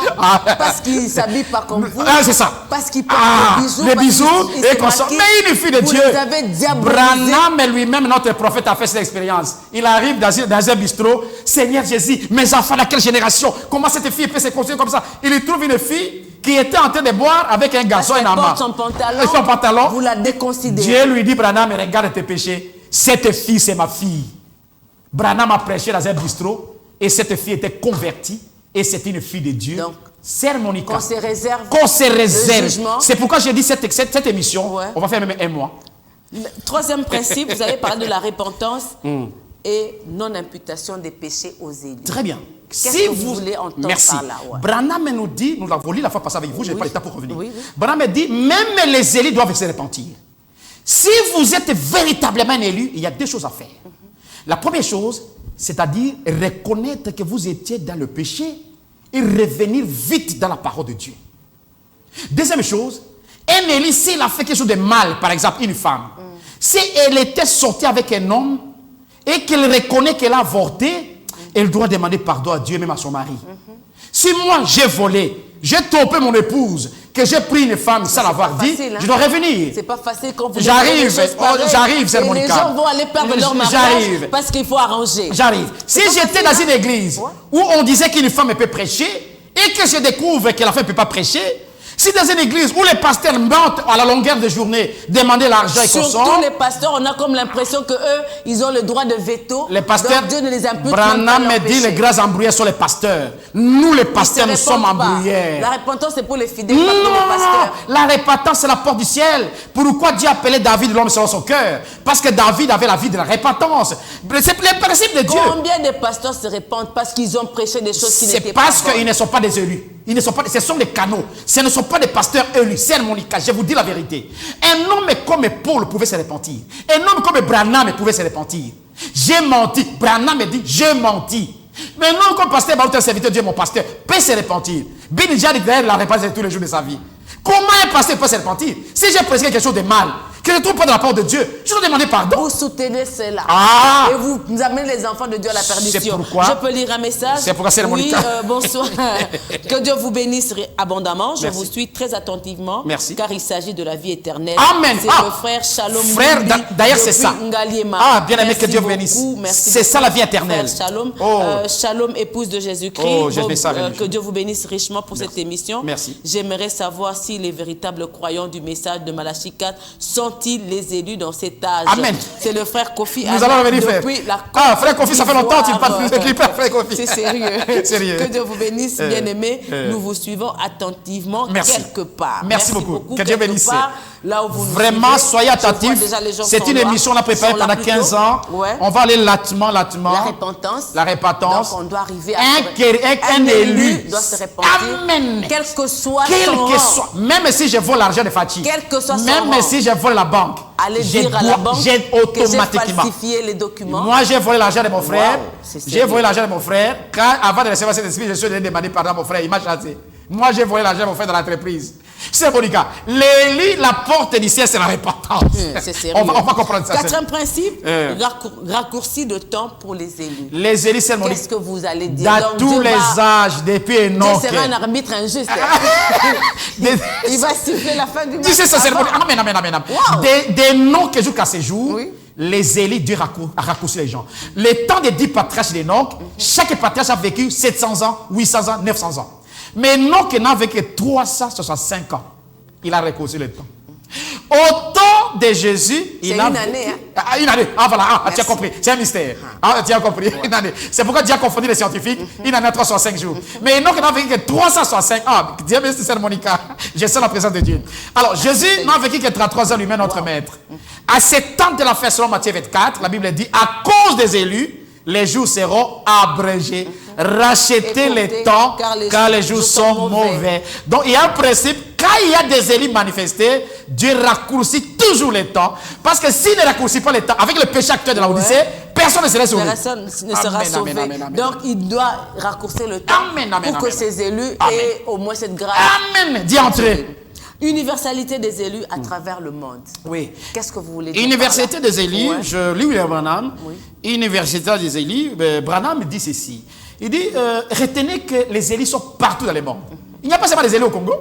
parce qu'ils ne s'habillent pas comme vous. Ah, c'est ça. Parce qu'ils portent des bisous. les parce bisous qu'ils et se qu'on sort. maquillent. Mais une fille de vous Dieu. les avez diabolisés. Branham lui-même, notre prophète, a fait cette expérience. Il arrive dans un bistrot. Seigneur Jésus, mes enfants, de quelle génération? Comment cette fille peut se construire comme ça? Il y trouve une fille qui était en train de boire avec un garçon et un Elle amant. porte son pantalon. Et son pantalon. Vous la déconsidérez. Dieu lui dit, Branham, regarde tes péchés. Cette fille, c'est ma fille. Branham a prêché dans un bistrot et cette fille était convertie et c'est une fille de Dieu. Donc, Sœur Monica, qu'on se réserve. qu'on se le réserve. jugement. C'est pourquoi j'ai dit cette émission, Ouais. on va faire même un mois. Troisième principe, vous avez parlé de la repentance et non-imputation des péchés aux élus. Très bien. Qu'est-ce que vous voulez entendre Merci. par là, ouais. Branham nous dit, nous l'avons lu la fois passée avec vous, je n'ai pas le temps pour revenir. Oui, oui. Branham dit, même les élus doivent se repentir. Si vous êtes véritablement un élu, il y a deux choses à faire. La première chose, c'est-à-dire reconnaître que vous étiez dans le péché et revenir vite dans la parole de Dieu. Deuxième chose, un élu, s'il a fait quelque chose de mal, par exemple une femme, si elle était sortie avec un homme et qu'elle reconnaît qu'elle a avorté, elle doit demander pardon à Dieu, même à son mari. Si moi j'ai volé, j'ai trompé mon épouse, que j'ai pris une femme sans l'avoir dit, facile, hein. je dois revenir. C'est pas facile quand vous J'arrive, dites des choses pareilles. j'arrive, c'est Et mon les cas. gens vont aller perdre leur mariage J'arrive. parce qu'il faut arranger. J'arrive. Si pas j'étais facile, dans hein. une église Ouais. où on disait qu'une femme peut prêcher et que je découvre que la femme ne peut pas prêcher, si dans une église où les pasteurs mentent à la longueur de journée, demander l'argent et qu'on Surtout sort, les pasteurs, on a comme l'impression que eux, ils ont le droit de veto. les pasteurs, Donc Dieu ne les impute même Branham pas me leurs dit péchés. les grands embrouillés sont les pasteurs. Nous les pasteurs, nous Ils se sommes répandent pas. embrouillés. La repentance, c'est pour les fidèles, pas pour les Non, pasteurs. la repentance c'est la porte du ciel. Pourquoi Dieu appelait David l'homme selon son cœur? Parce que David avait la vie de la repentance. C'est le principe de Dieu. Combien de pasteurs se répandent parce qu'ils ont prêché des choses qui C'est n'étaient pas parce bonnes? qu'ils ne sont pas des élus. Ils ne sont pas, ce sont des canaux. Ce ne sont sont pas des pasteurs élus. C'est Monica, je vous dis la vérité. Un homme comme Paul pouvait se repentir. Un homme comme Branham pouvait se repentir. J'ai menti. Branham me dit, j'ai menti. Mais non, comme pasteur, un serviteur de Dieu, mon pasteur, peut se repentir. Billy Jean la réponse tous les jours de sa vie. Comment un pasteur peut se repentir? Si j'ai prêché quelque chose de mal, que je ne trouve pas de la part de Dieu, je dois demander pardon. Vous soutenez cela. Ah. Et vous amenez les enfants de Dieu à la perdition. C'est pourquoi. Je peux lire un message. C'est pourquoi c'est Oui, bonsoir. Que Dieu vous bénisse abondamment. Je Merci. vous suis très attentivement. Merci. Car il s'agit de la vie éternelle. Amen. C'est le frère Shalom. Frère, d'ailleurs c'est ça. Ngaliema. Ah, bien aimé, que Dieu vous Merci bénisse. beaucoup. Merci C'est ça la vie beaucoup, éternelle. frère Shalom. Oh. Shalom, épouse de Jésus-Christ. Oh, je fais ça, que Dieu vous bénisse richement pour cette émission. Merci. J'aimerais savoir si les véritables croyants du message de Malachie 4 sont-ils les élus dans cet âge. Amen. C'est le frère Kofi. Nous allons revenir faire. Ah, frère Kofi, ça fait longtemps que tu parles de clip, frère Kofi. C'est sérieux. Sérieux. Que Dieu vous bénisse, bien-aimés. Nous vous suivons attentivement quelque part. Merci beaucoup. Que Dieu Quelque bénisse. part, là où vous nous Vraiment, suivez, soyez je vois attentifs. déjà les gens C'est sont une là, émission on a préparée sont là pendant 15 plutôt. ans. Ouais. On va aller lentement. La repentance. La repentance. Donc on doit arriver à un élu doit se repentir. Amen. Quel que soit Quel son que rang. soit, même si je vole l'argent de Fatih, Quel que soit son même rang. si je vole la banque, Allez dire à la banque j'ai que j'ai automatiquement. falsifié les documents. Moi, j'ai volé l'argent de mon frère. Wow, c'est J'ai sérieux. volé l'argent de mon frère. Quand, avant de recevoir cet esprit, je suis allé demander pardon à mon frère. Il m'a chassé. Moi, j'ai volé l'argent de mon frère dans l'entreprise. C'est Monica. La porte du ciel, c'est la repentance. C'est sérieux. On va comprendre ça. Quatrième principe, raccourci de temps pour les élus. Les élus, c'est Monica. Qu'est-ce que vous allez dire? Dans Donc, tous Dieu les va- âges, depuis Dieu Enoch. sera un arbitre injuste. Il va siffler la fin du match. Dis ça, c'est avant. Amen, amen, amen. Wow. Des noms que jusqu'à ces jours, Oui. les élus, Dieu a raccourci les gens. Le temps des 10 patriarches d'Enoch, chaque patriarche a vécu 700 ans, 800 ans, 900 ans. Mais Enoch n'a vécu 365 ans. Il a raccourci le temps. Au temps de Jésus, il a une année, hein? Ah, une année. Ah voilà, tu as Merci. compris. C'est un mystère. Ah, tu as compris. Une année. C'est pourquoi Dieu a confondu les scientifiques. Une année, 365 jours. Mais Enoch n'a vécu que 365 ans. Dieu merci, c'est Monica. Je sens la présence de Dieu. Alors, Jésus n'a vécu que 33 ans lui-même, notre maître. À 7 ans de la fin, selon Matthieu 24, la Bible dit, à cause des élus, les jours seront abrégés. Rachetez les temps, car les jours sont mauvais. Donc, il y a un principe. Quand il y a des élus manifestés, Dieu raccourcit toujours les temps. Parce que s'il ne raccourcit pas les temps, avec le péché actuel de la Odyssée, personne ne serait sauvé. Personne ne sera Amen, sauvé. amen, amen, amen. Donc, il doit raccourcir le temps Amen, amen, pour que amen. ces élus Amen. aient au moins cette grâce. Amen. Dis entrer. Universalité des élus à travers le monde. Oui. Qu'est-ce que vous voulez dire? Université par là? des élus, Ouais. je lis William Branham. Oui. Université des élus, Branham dit ceci. Il dit, retenez que les élus sont partout dans le monde. Il n'y a pas seulement des élus au Congo.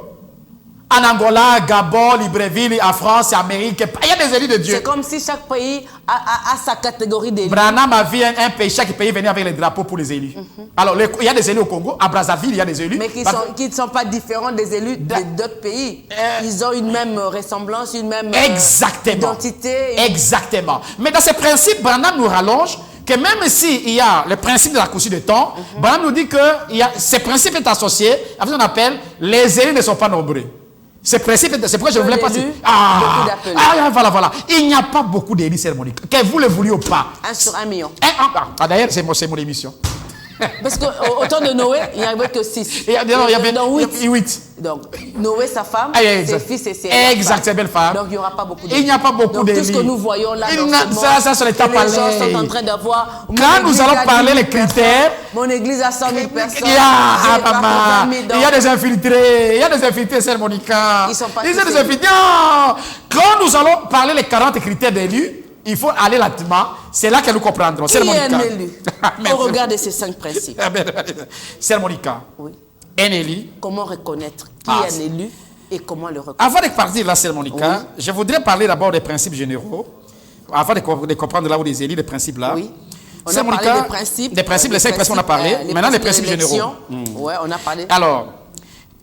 En Angola, Gabon, Libreville, en France, Amérique, il y a des élus de Dieu. C'est comme si chaque pays a sa catégorie d'élus. Branham a vu un pays, chaque pays venait avec les drapeaux pour les élus. Alors, il y a des élus au Congo, à Brazzaville, il y a des élus. Mais qui Parce- ne sont pas différents des élus d'autres pays. Ils ont une même ressemblance, une même Exactement. identité. Exactement. Mais dans ce principe, Branham nous rallonge que même s'il y a le principe de la course de temps, Branham nous dit que ce principe est associé à ce qu'on appelle les élus ne sont pas nombreux. Ce principe, c'est pourquoi je ne voulais pas dire. d'élus, beaucoup d'appelés. Voilà. Il n'y a pas beaucoup d'élus cérémoniques. Que vous le vouliez ou pas. 1 sur 1 million. D'ailleurs, c'est mon émission. Parce qu'au temps de Noé, il n'y avait que 6. Il y avait Donc, 8. Donc, Noé, sa femme, ses fils et ses Exact, c'est belle femme. Donc, il n'y aura pas beaucoup d'élus. Il n'y a pas beaucoup Donc, d'élus. tout ce que nous voyons là, dans ce monde, ça sur les que les gens tapalais. sont en train d'avoir. Quand nous allons parler les critères, Mon église a 100 000 personnes. il y a, j'ai pas maman, 20 000, il y a des infiltrés, Sœur Monica. Ils sont pas Ils tous sont des élus. infiltrés. Non. Quand nous allons parler les 40 critères d'élus, il faut aller lentement. C'est là que nous comprendrons. Qui Sœur est Monica. un élu Merci. au regard de ces 5 principes? Sœur Monica, Oui. un élu. Comment reconnaître qui Ah, est un élu et comment le reconnaître? Avant de partir là, Sœur Monica, je voudrais parler d'abord des principes généraux. Avant de comprendre là où les élus, les principes là. Oui. On Sœur a parlé Monica, des principes. Des principes, les 5 principes, on a parlé. Maintenant, les principes généraux. Oui, on a parlé. Alors,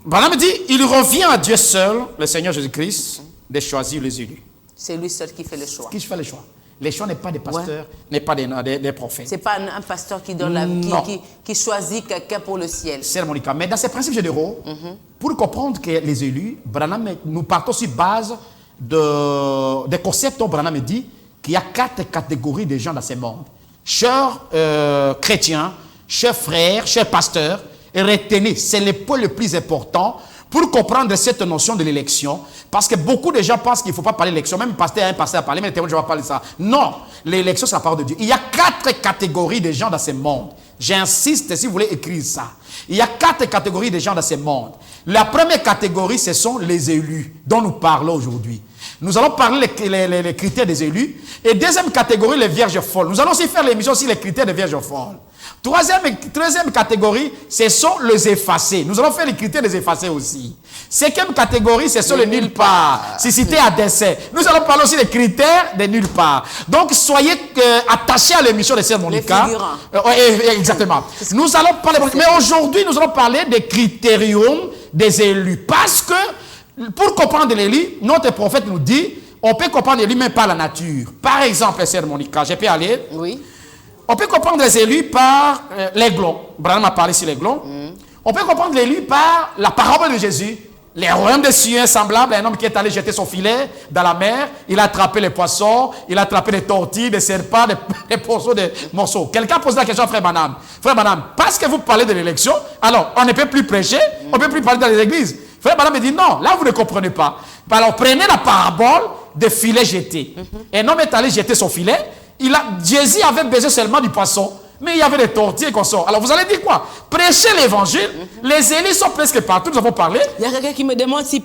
Branham dit, il revient à Dieu seul, le Seigneur Jésus-Christ, de choisir les élus. C'est lui seul qui fait le choix. Qui fait le choix? Les choix n'est pas des pasteurs, n'est pas des prophètes. C'est pas un pasteur qui donne Non. qui choisit quelqu'un pour le ciel. C'est Monica. Mais dans ces principes généraux, pour comprendre que les élus, Branham, nous partons sur base des concepts dont Branham dit qu'il y a 4 catégories de gens dans ce monde. Chers chrétiens, chers frères, chers pasteurs, et retenez, c'est le point le plus important pour comprendre cette notion de l'élection, parce que beaucoup de gens pensent qu'il ne faut pas parler d'élection, même un pasteur a parlé, mais le témoin, je ne vais pas parler de ça. Non, l'élection, c'est la parole de Dieu. Il y a 4 catégories de gens dans ce monde. J'insiste, si vous voulez écrire ça. Il y a 4 catégories de gens dans ce monde. La première catégorie, ce sont les élus, dont nous parlons aujourd'hui. Nous allons parler les critères des élus. Et deuxième catégorie, les vierges folles. Nous allons aussi faire l'émission sur les critères des vierges folles. Troisième catégorie, ce sont les effacés. Nous allons faire les critères des effacés aussi. Cinquième catégorie, ce sont les nulle part. Cité à décès. Nous allons parler aussi des critères des nulle part. Donc, soyez attachés à l'émission de Sœur Monica. Exactement. Nous allons parler, mais aujourd'hui, nous allons parler des critériums des élus. Parce que, pour comprendre l'élu, notre prophète nous dit, on peut comprendre l'élu même par la nature. Par exemple, Sœur Monica, je peux aller? Oui. On peut comprendre les élus par l'aiglon. Branham a parlé sur l'aiglon. On peut comprendre l'élu par la parabole de Jésus. Les royaumes des cieux semblables à un homme qui est allé jeter son filet dans la mer. Il a attrapé les poissons, il a attrapé des tortilles, des serpents, des poissons, des morceaux. Quelqu'un pose la question à Frère Branham. Frère Branham, parce que vous parlez de l'élection, alors on ne peut plus prêcher, on ne peut plus parler dans les églises. Frère Branham me dit non, là vous ne comprenez pas. Alors prenez la parabole des filets jetés. Un homme est allé jeter son filet. Jésus avait besoin seulement du poisson, mais il y avait des tortilles et consorts. Alors vous allez dire quoi? Prêchez l'évangile. Les élus sont presque partout, nous avons parlé. Il y a quelqu'un qui me demande s'ils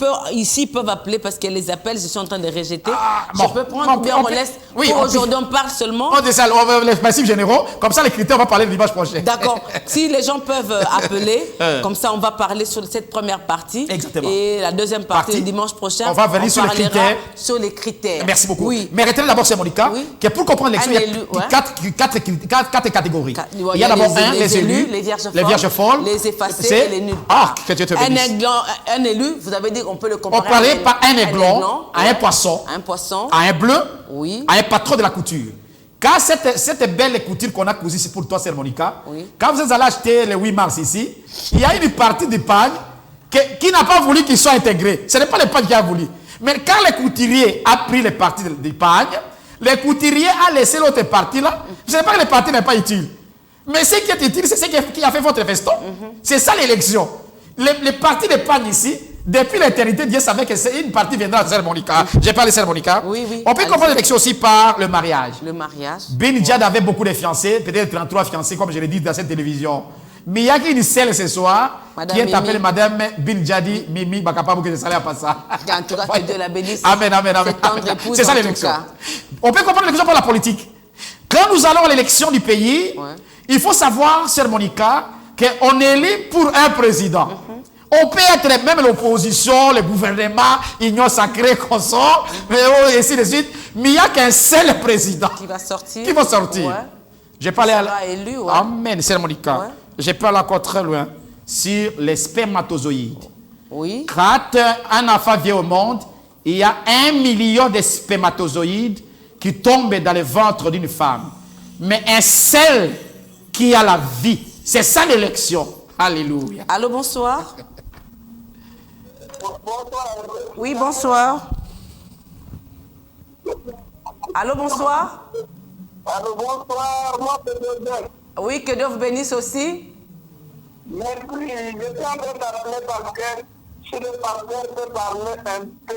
peuvent appeler parce que les appels, je suis en train de rejeter. Je peux prendre ou bien on laisse. Oui, aujourd'hui on parle seulement. On dit ça, les principes généraux, comme ça les critères, on va parler le dimanche prochain. D'accord. Si les gens peuvent appeler, comme ça on va parler sur cette première partie. Exactement. Et la deuxième partie, le dimanche prochain, on va venir sur les critères. Sur les critères. Merci beaucoup. Oui. Mais retenez d'abord, Sœur Monica, que pour comprendre l'élection, il y a 4 catégories. Il y a d'abord les élus, les vierges folles, les effacés et les nuls. Que Dieu te bénisse. Un élu, vous avez dit qu'on peut le comparer. On parlait par un aiglon, à un poisson, à un bleu, à un patron de la couture. Car cette belle couture qu'on a cousue ici pour toi, Sœur Monica, quand vous êtes allé acheter le 8 mars ici, il y a une partie du pagne qui n'a pas voulu qu'il soit intégré. Ce n'est pas le pagne qui a voulu. Mais quand le couturier a pris les parties du pagne, le couturier a laissé l'autre partie là. Je ne sais pas que les parties n'est pas utile. Mais ce qui est utile, c'est ce qui a fait votre feston. C'est ça l'élection. Les parties de pagne ici, depuis l'éternité, Dieu savait que une partie viendra à Sœur Monica. J'ai parlé de Sœur Monica. On peut comprendre l'élection aussi par le mariage. Le mariage. Ben Jad avait beaucoup de fiancés, peut-être 33 fiancés, comme je l'ai dit dans cette télévision. Mais il y a une seule ce soir qui est appelée Madame Ben Jadi Mimi Bakapabou, que je salue à ça. En tout cas, que Dieu la bénisse. Amen, amen, amen. C'est ça l'élection. On peut comprendre l'élection par la politique. Quand nous allons à l'élection du pays, il faut savoir, Sœur Monica, qu'on élit pour un président. On peut être même l'opposition, le gouvernement, union sacrée, consort, et ainsi de suite. Mais il n'y a qu'un seul président qui va sortir. Je parle à élu. Amen, Sœur Monica. Je parle encore très loin sur les spermatozoïdes. Quand un enfant vient au monde, il y a 1 million de spermatozoïdes qui tombent dans le ventre d'une femme. Mais un seul qui a la vie. C'est ça l'élection. Alléluia. Allô, bonsoir. Oui, bonsoir. Allô, bonsoir. Allô, bonsoir. Moi, c'est Joseph. Oui, que Dieu vous bénisse aussi. Merci. Je suis en train de parler parce que si le pasteur peut parler un peu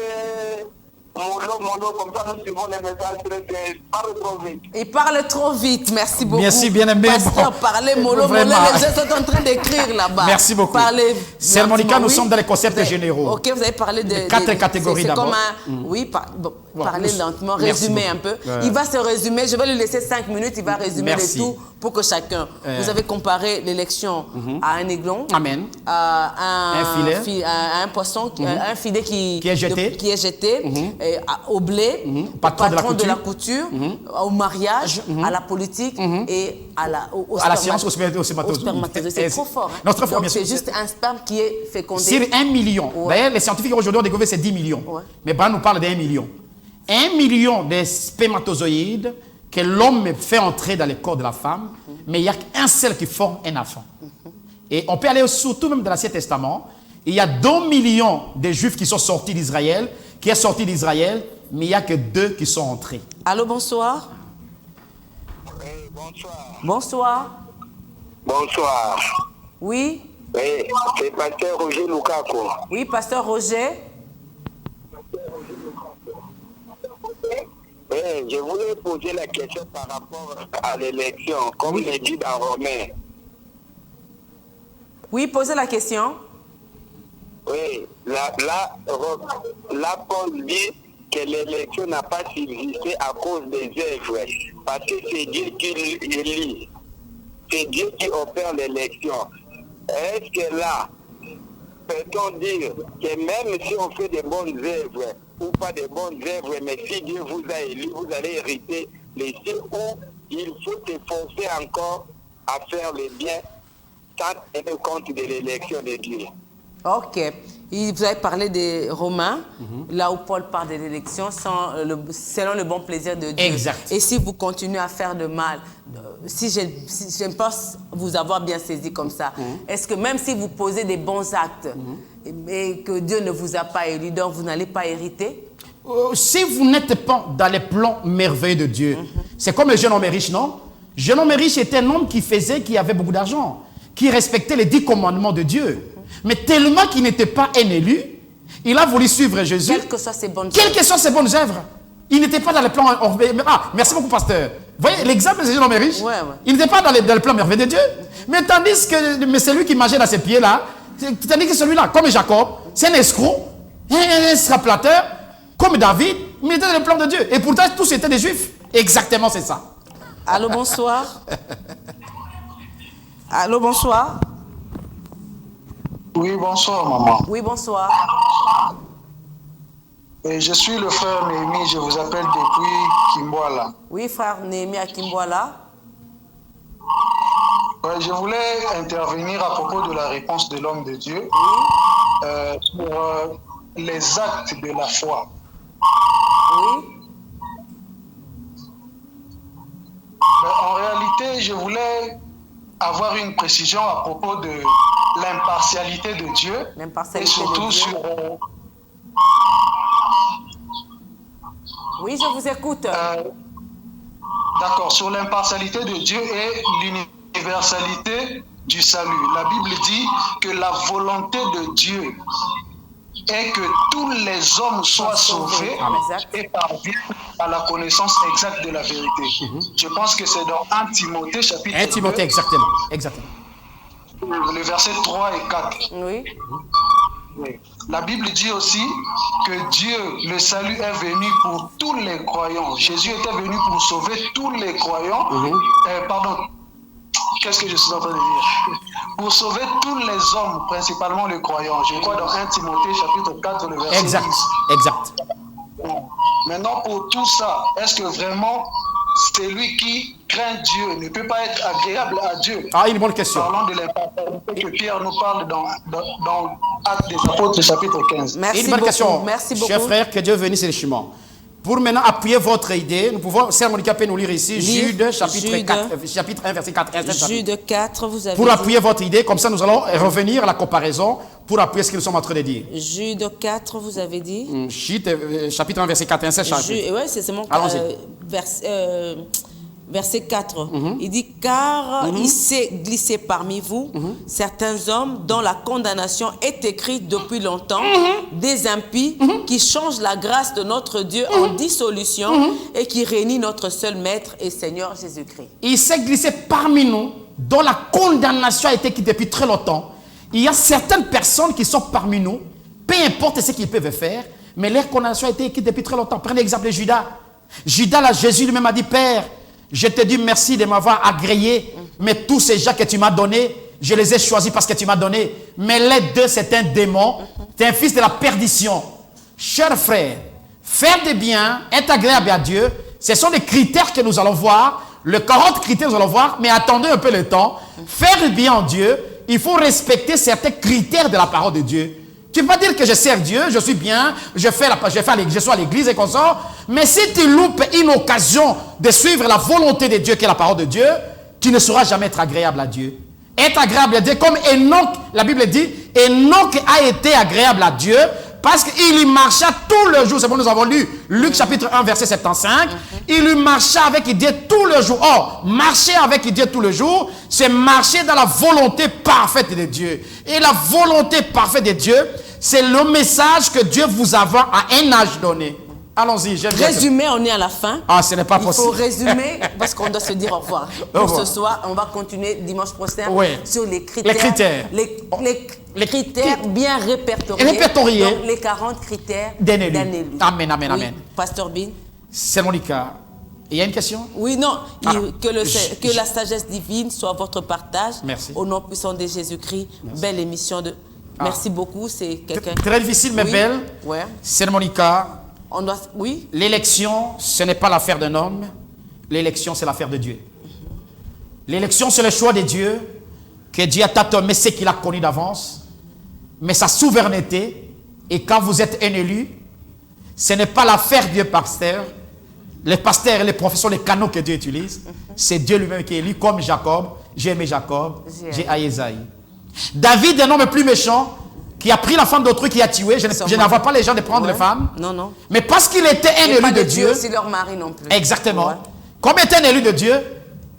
mollo, comme ça nous suivons les messages sur le terrain. Il parle trop vite. Il parle trop vite, merci beaucoup. Merci, bien aimé. Pasteur, parlez mollo, les gens sont en train d'écrire là-bas. Merci beaucoup. Sœur Monica, nous sommes dans les concepts généraux. Ok, vous avez parlé de 4 catégories d'abord. C'est comme un... Oui, parlez lentement, résumez un peu. Il va se résumer, je vais lui laisser 5 minutes, il va résumer le tout pour que chacun... Vous avez comparé l'élection à un aiglon, à un poisson, un filet qui est jeté, au blé, au patron de la couture, au mariage, à la politique et à la science, au spermatozoïde. C'est trop fort. C'est juste un sperme qui est fécondé. Sur 1 million. D'ailleurs, les scientifiques aujourd'hui ont découvert c'est 10 millions. Mais Bran nous parle d'1 million. 1 million de spermatozoïdes que l'homme fait entrer dans le corps de la femme, mais il n'y a qu'un seul qui forme un enfant. Et on peut aller surtout même dans l'Ancien Testament. Il y a 2 millions de Juifs qui sont sortis d'Israël, mais il n'y a que 2 qui sont entrés. Allô, bonsoir. Bonsoir. Bonsoir. Bonsoir. Oui. Oui, c'est pasteur Roger Lukako. Oui, pasteur Roger. Oui, je voulais poser la question par rapport à l'élection, comme il est dit dans Romain. Oui, posez la question. Oui, là, Paul dit que l'élection n'a pas subsisté à cause des œuvres, parce que c'est Dieu qui élit, c'est Dieu qui opère l'élection. Est-ce que là, peut-on dire que même si on fait des bonnes œuvres ou pas de bonnes œuvres, mais si Dieu vous a élu, vous allez hériter les cieux, ou il faut s'efforcer encore à faire le bien sans tenir compte de l'élection de Dieu? Ok. Vous avez parlé des Romains, là où Paul parle de l'élection, selon le bon plaisir de Dieu. Exact. Et si vous continuez à faire de mal, si je pense vous avoir bien saisi comme ça, est-ce que même si vous posez des bons actes et que Dieu ne vous a pas élu, donc vous n'allez pas hériter? Si vous n'êtes pas dans les plans merveilleux de Dieu, c'est comme le jeune homme riche, non? Le jeune homme riche était un homme qui avait beaucoup d'argent, qui respectait les 10 commandements de Dieu. Mais tellement qu'il n'était pas un élu, il a voulu suivre Jésus. Quelles que soient ses bonnes œuvres. Il n'était pas dans les plans... merci beaucoup, pasteur. Vous voyez, l'exemple de ce jeune homme riche, il n'était pas dans les plans merveilleux de Dieu. Mais tandis que c'est lui qui mangeait dans ses pieds-là, tandis que celui-là, comme Jacob, c'est un escroc, un scraplateur, comme David, mais il était dans les plans de Dieu. Et pourtant, tous étaient des juifs. Exactement, c'est ça. Allô, bonsoir. Allô, bonsoir. Oui, bonsoir, maman. Oui, bonsoir. Et je suis le frère Néhémie, je vous appelle depuis Kimboala. Oui, frère Néhémie à Kimboala. Ouais, je voulais intervenir à propos de la réponse de l'homme de Dieu sur les actes de la foi. Oui. En réalité, je voulais avoir une précision à propos de l'impartialité de Dieu et surtout sur... Oui, je vous écoute. D'accord, sur l'impartialité de Dieu et l'universalité du salut. La Bible dit que la volonté de Dieu est que tous les hommes soient sauvés et parviennent à la connaissance exacte de la vérité. Je pense que c'est dans 1 Timothée chapitre 1 Timothée, 2, exactement. le verset 3 et 4. Oui. Oui. La Bible dit aussi que Dieu, le salut est venu pour tous les croyants. Jésus était venu pour sauver tous les croyants. Qu'est-ce que je suis en train de dire? Pour sauver tous les hommes, principalement les croyants. Je crois dans 1 Timothée chapitre 4, le verset 10. Exact. Maintenant, pour tout ça, est-ce que vraiment celui qui craint Dieu ne peut pas être agréable à Dieu? Ah, une bonne question. Parlant de l'impartialité que Pierre nous parle dans Actes des Apôtres chapitre 15. Merci une bonne question. Merci beaucoup. Chers frères, que Dieu bénisse richement. Pour maintenant appuyer votre idée, nous pouvons, Sœur Monica peut nous lire ici, Jude, chapitre 1, verset 4. Jude 4, vous avez Pour appuyer votre idée, comme ça nous allons revenir à la comparaison pour appuyer ce que nous sommes en train de dire. Jude 4, vous avez dit Chapitre 1, verset 4, oui, c'est seulement verset 4. Il dit, car il s'est glissé parmi vous certains hommes dont la condamnation est écrite depuis longtemps, des impies qui changent la grâce de notre Dieu en dissolution et qui réunit notre seul Maître et Seigneur Jésus-Christ. Il s'est glissé parmi nous dont la condamnation a été écrite depuis très longtemps. Il y a certaines personnes qui sont parmi nous, peu importe ce qu'ils peuvent faire, mais leur condamnation a été écrite depuis très longtemps. Prenez l'exemple de Judas. Judas, là, Jésus lui-même a dit, Père, je te dis merci de m'avoir agréé, mais tous ces gens que tu m'as donnés, je les ai choisis parce que tu m'as donné. Mais les deux, c'est un démon, c'est un fils de la perdition. Chers frères, faire des biens, être agréable à Dieu, ce sont les critères que nous allons voir, les 40 critères que nous allons voir, mais attendez un peu le temps. Faire du bien en Dieu, il faut respecter certains critères de la parole de Dieu. Tu ne peux pas dire que je sers Dieu, je suis bien, je suis à l'église et qu'on sort. Mais si tu loupes une occasion de suivre la volonté de Dieu, qui est la parole de Dieu, tu ne sauras jamais être agréable à Dieu. Être agréable à Dieu, comme Enoch, la Bible dit, Enoch a été agréable à Dieu Parce qu'il y marcha tout le jour. C'est bon, nous avons lu Luc chapitre 1, verset 75. Il y marcha avec Dieu tout le jour. Or, marcher avec Dieu tout le jour, c'est marcher dans la volonté parfaite de Dieu. Et la volonté parfaite de Dieu, c'est le message que Dieu vous a à un âge donné. Allons-y. Résumé, on est à la fin. Ah, ce n'est pas possible. Il faut résumer parce qu'on doit se dire au revoir. Pour ce soir, on va continuer dimanche prochain sur les critères. Les critères bien répertoriés. Donc, les 40 critères d'un élu. Amen, amen, amen. Pasteur Bin. C'est Monica. Il y a une question? Oui, non. Que la sagesse divine soit votre partage. Merci. Au nom puissant de Jésus-Christ. Belle émission de... Merci beaucoup. C'est quelqu'un... Très difficile, mais belle. Ouais. C'est Monica. On doit... Oui. L'élection, ce n'est pas l'affaire d'un homme. L'élection, c'est l'affaire de Dieu. L'élection, c'est le choix de Dieu. Que Dieu a tâtonné ce qu'il a connu d'avance. Mais sa souveraineté. Et quand vous êtes un élu, ce n'est pas l'affaire du pasteur. Les pasteurs et les professeurs, les canaux que Dieu utilise. C'est Dieu lui-même qui est élu, comme Jacob. J'ai aimé Jacob. J'ai haï Esaïe. David, un homme plus méchant, qui a pris la femme d'autrui, qui a tué. Je n'envoie pas les gens de prendre les femmes. Non, non. Mais parce qu'il était un élu de Dieu. Aussi leur mari non plus. Exactement. Comme était un élu de Dieu,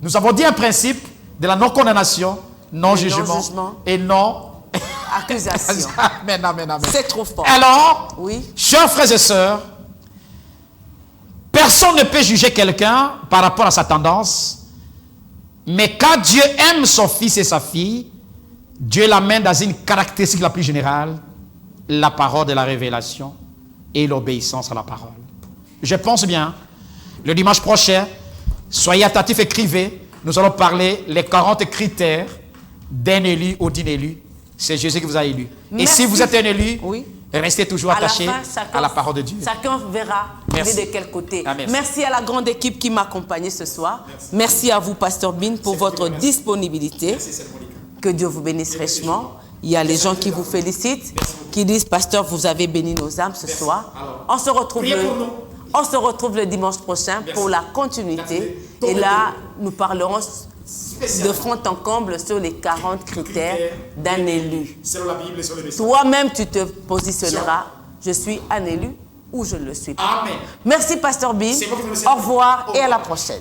nous avons dit un principe de la non-condamnation, non-jugement et non-accusation. Amen, amen, amen. C'est trop fort. Alors, chers frères et sœurs, personne ne peut juger quelqu'un par rapport à sa tendance. Mais quand Dieu aime son fils et sa fille, Dieu l'amène dans une caractéristique la plus générale, la parole de la révélation et l'obéissance à la parole. Je pense bien, le dimanche prochain, soyez attentifs, écrivez, nous allons parler les 40 critères d'un élu ou d'une élue. C'est Jésus qui vous a élu. Merci. Et si vous êtes un élu, restez toujours attaché à la parole de Dieu. Chacun verra de quel côté. Merci. Merci à la grande équipe qui m'a accompagné ce soir. Merci à vous, Pasteur Bin, pour votre disponibilité. Merci, que Dieu vous bénisse richement. Il y a les gens qui vous félicitent, qui disent, Pasteur, vous avez béni nos âmes ce soir. On se retrouve le dimanche prochain pour la continuité. Et là, nous parlerons de fond en comble sur les 40 critères d'un élu. Toi-même, tu te positionneras. Je suis un élu ou je ne le suis pas. Amen. Merci, Pasteur Bin. Au revoir et à la prochaine.